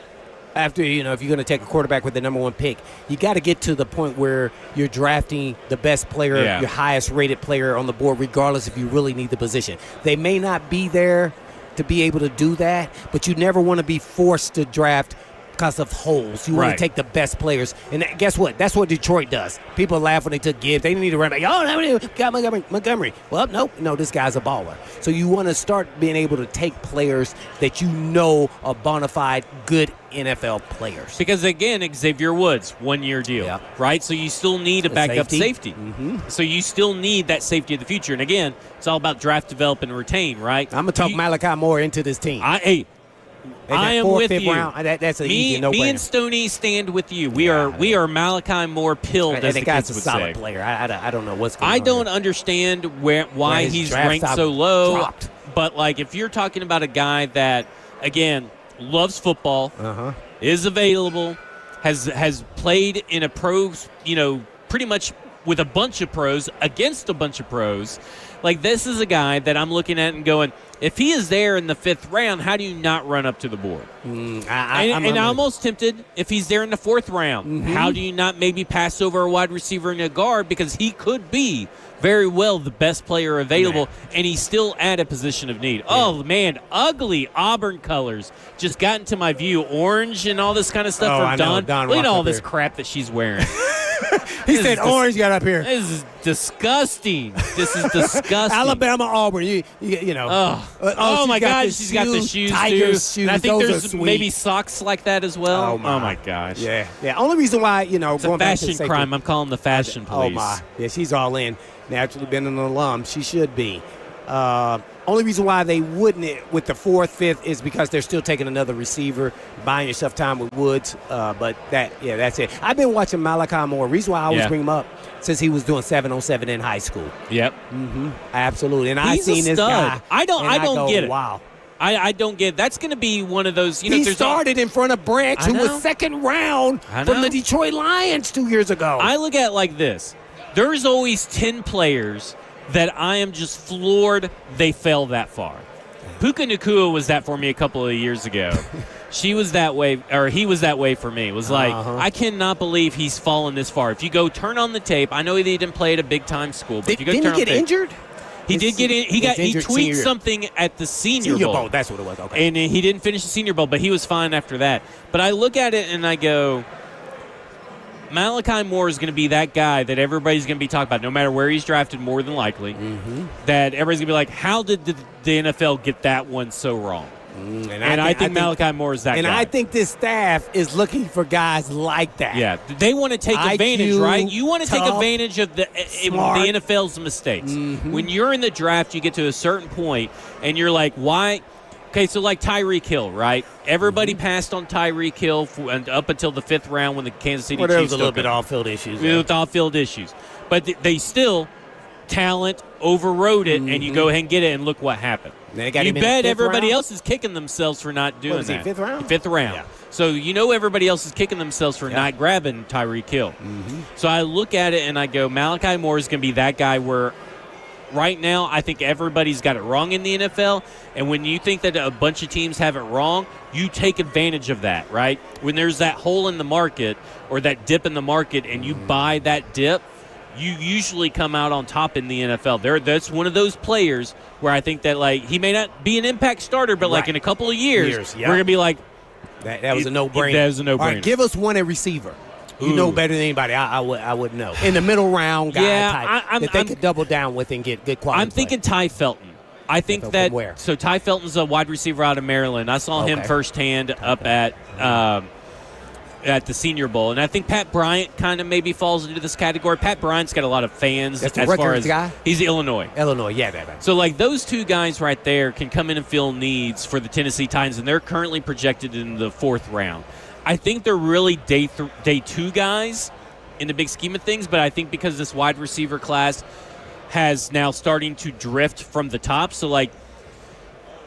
after, if you're going to take a quarterback with the number 1 pick, you got to get to the point where you're drafting the best player, your highest rated player on the board, regardless if you really need the position. They may not be there to be able to do that, but you never want to be forced to draft because of holes. You want to take the best players. And guess what? That's what Detroit does. People laugh when they took Gibbs. They didn't need to run back. Got Montgomery. Well, nope. No, this guy's a baller. So you want to start being able to take players that you know are bona fide good NFL players. Because, again, Xavier Woods, 1-year deal, right? So you still need a backup safety. So you still need that safety of the future. And, again, it's all about draft, develop, and retain, right? I'm going to talk Malachi Moore into this team. I am with you. Round, that's an easy no-brainer. Me and Stoney stand with you. We are Malachi Moore pilled, as the kids would say. Solid player. I don't know what's going on. I don't understand why he's ranked so low. But if you're talking about a guy that, again, loves football, is available, has played in a pros, pretty much with a bunch of pros against a bunch of pros. This is a guy that I'm looking at and going, if he is there in the 5th round, how do you not run up to the board? I'm almost tempted if he's there in the 4th round. How do you not maybe pass over a wide receiver and a guard, because he could be very well the best player available, and he's still at a position of need. Oh, man, ugly Auburn colors just got into my view. Orange and all this kind of stuff from Dawn. Look at all this crap that she's wearing. He said Orange got up here. This is disgusting. This is disgusting. Alabama, Auburn. You know. Oh my God, the she's got the shoes Tigers too. shoes. And I think Those there's are sweet. maybe socks like that as well. Oh my gosh. Yeah. Only reason why, It's a going back to fashion safety- crime. I'm calling the fashion police. Oh my. Yeah, she's all in. Naturally been an alum. She should be. Only reason why they wouldn't with the 4th, 5th is because they're still taking another receiver, buying yourself time with Woods. But that's it. I've been watching Malachi Moore. Reason why I always bring him up since he was doing 7-on-7 in high school. Yep. Mm-hmm. Absolutely. And He's I seen a this stud. guy. I don't go, get it. Wow. I don't get it. That's going to be one of those. He started in front of Branch, who was know. 2nd round I from know. the Detroit Lions 2 years ago. I look at it like this. There's always 10 players that I am just floored they fell that far. Puka Nacua was that for me a couple of years ago. He was that way for me. It was like, I cannot believe he's fallen this far. If you go turn on the tape, I know he didn't play at a big-time school, but if you go Didn't turn he on get the tape, injured? He did get in. He injured tweaked senior year. something at the Senior Bowl. That's what it was. Okay. And he didn't finish the Senior Bowl, but he was fine after that. But I look at it and I go, Malachi Moore is going to be that guy that everybody's going to be talking about, no matter where he's drafted, more than likely. Mm-hmm. That everybody's going to be like, how did the NFL get that one so wrong? And I think Malachi Moore is that guy. And I think this staff is looking for guys like that. Yeah, they want to take IQ, advantage, right? You want to take tough, advantage of the smart. NFL's mistakes. Mm-hmm. When you're in the draft, you get to a certain point, and you're like, why? Okay, so like Tyreek Hill, right? Everybody passed on Tyreek Hill up until the 5th round when the Kansas City Well, there Chiefs was a little took bit him. off-field issues. With off-field issues. But they still, talent overrode it, and you go ahead and get it, and look what happened. They got You him in the bet 5th everybody round? else is kicking themselves for not doing What was he, that. 5th round? 5th round. Yeah. So you know everybody else is kicking themselves for not grabbing Tyreek Hill. Mm-hmm. So I look at it and I go, Malachi Moore is going to be that guy where right now I think everybody's got it wrong in the NFL. And when you think that a bunch of teams have it wrong, you take advantage of that, right? When there's that hole in the market or that dip in the market and you buy that dip, you usually come out on top in the NFL. That's one of those players where I think that, like, he may not be an impact starter, but like in a couple of years, we're going to be like, that was a no-brainer. That was a no-brainer. All right, give us one at receiver. You know better than anybody. I would know. In the middle round guy type that they could double down with and get good quality. I'm thinking Ty Felton. I think From that where? So Ty Felton's a wide receiver out of Maryland. I saw him firsthand up at the Senior Bowl, and I think Pat Bryant kind of maybe falls into this category. Pat Bryant's got a lot of fans. That's the as far Rutgers as guy? He's Illinois. Yeah, that. So like those two guys right there can come in and fill needs for the Tennessee Titans, and they're currently projected in the 4th round. I think they're really day 2 guys in the big scheme of things, but I think because this wide receiver class has now starting to drift from the top, so like,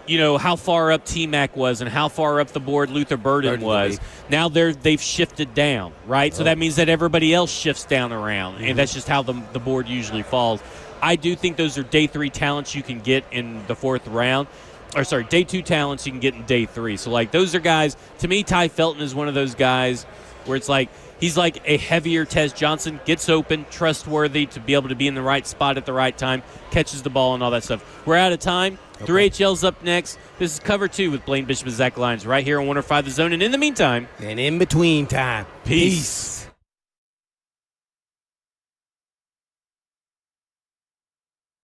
you know, how far up T-Mac was and how far up the board Luther Burden was. Now they've shifted down, right? So that means that everybody else shifts down around, and that's just how the board usually falls. I do think those are day 3 talents you can get in the 4th round. Or sorry, day 2 talents you can get in day 3. So like those are guys, to me, Ty Felton is one of those guys where it's like he's like a heavier Tez Johnson, gets open, trustworthy to be able to be in the right spot at the right time, catches the ball and all that stuff. We're out of time. 3HL's up next. This is Cover 2 with Blaine Bishop and Zach Lyons right here on 105 The Zone. And in the meantime, and in between time, peace.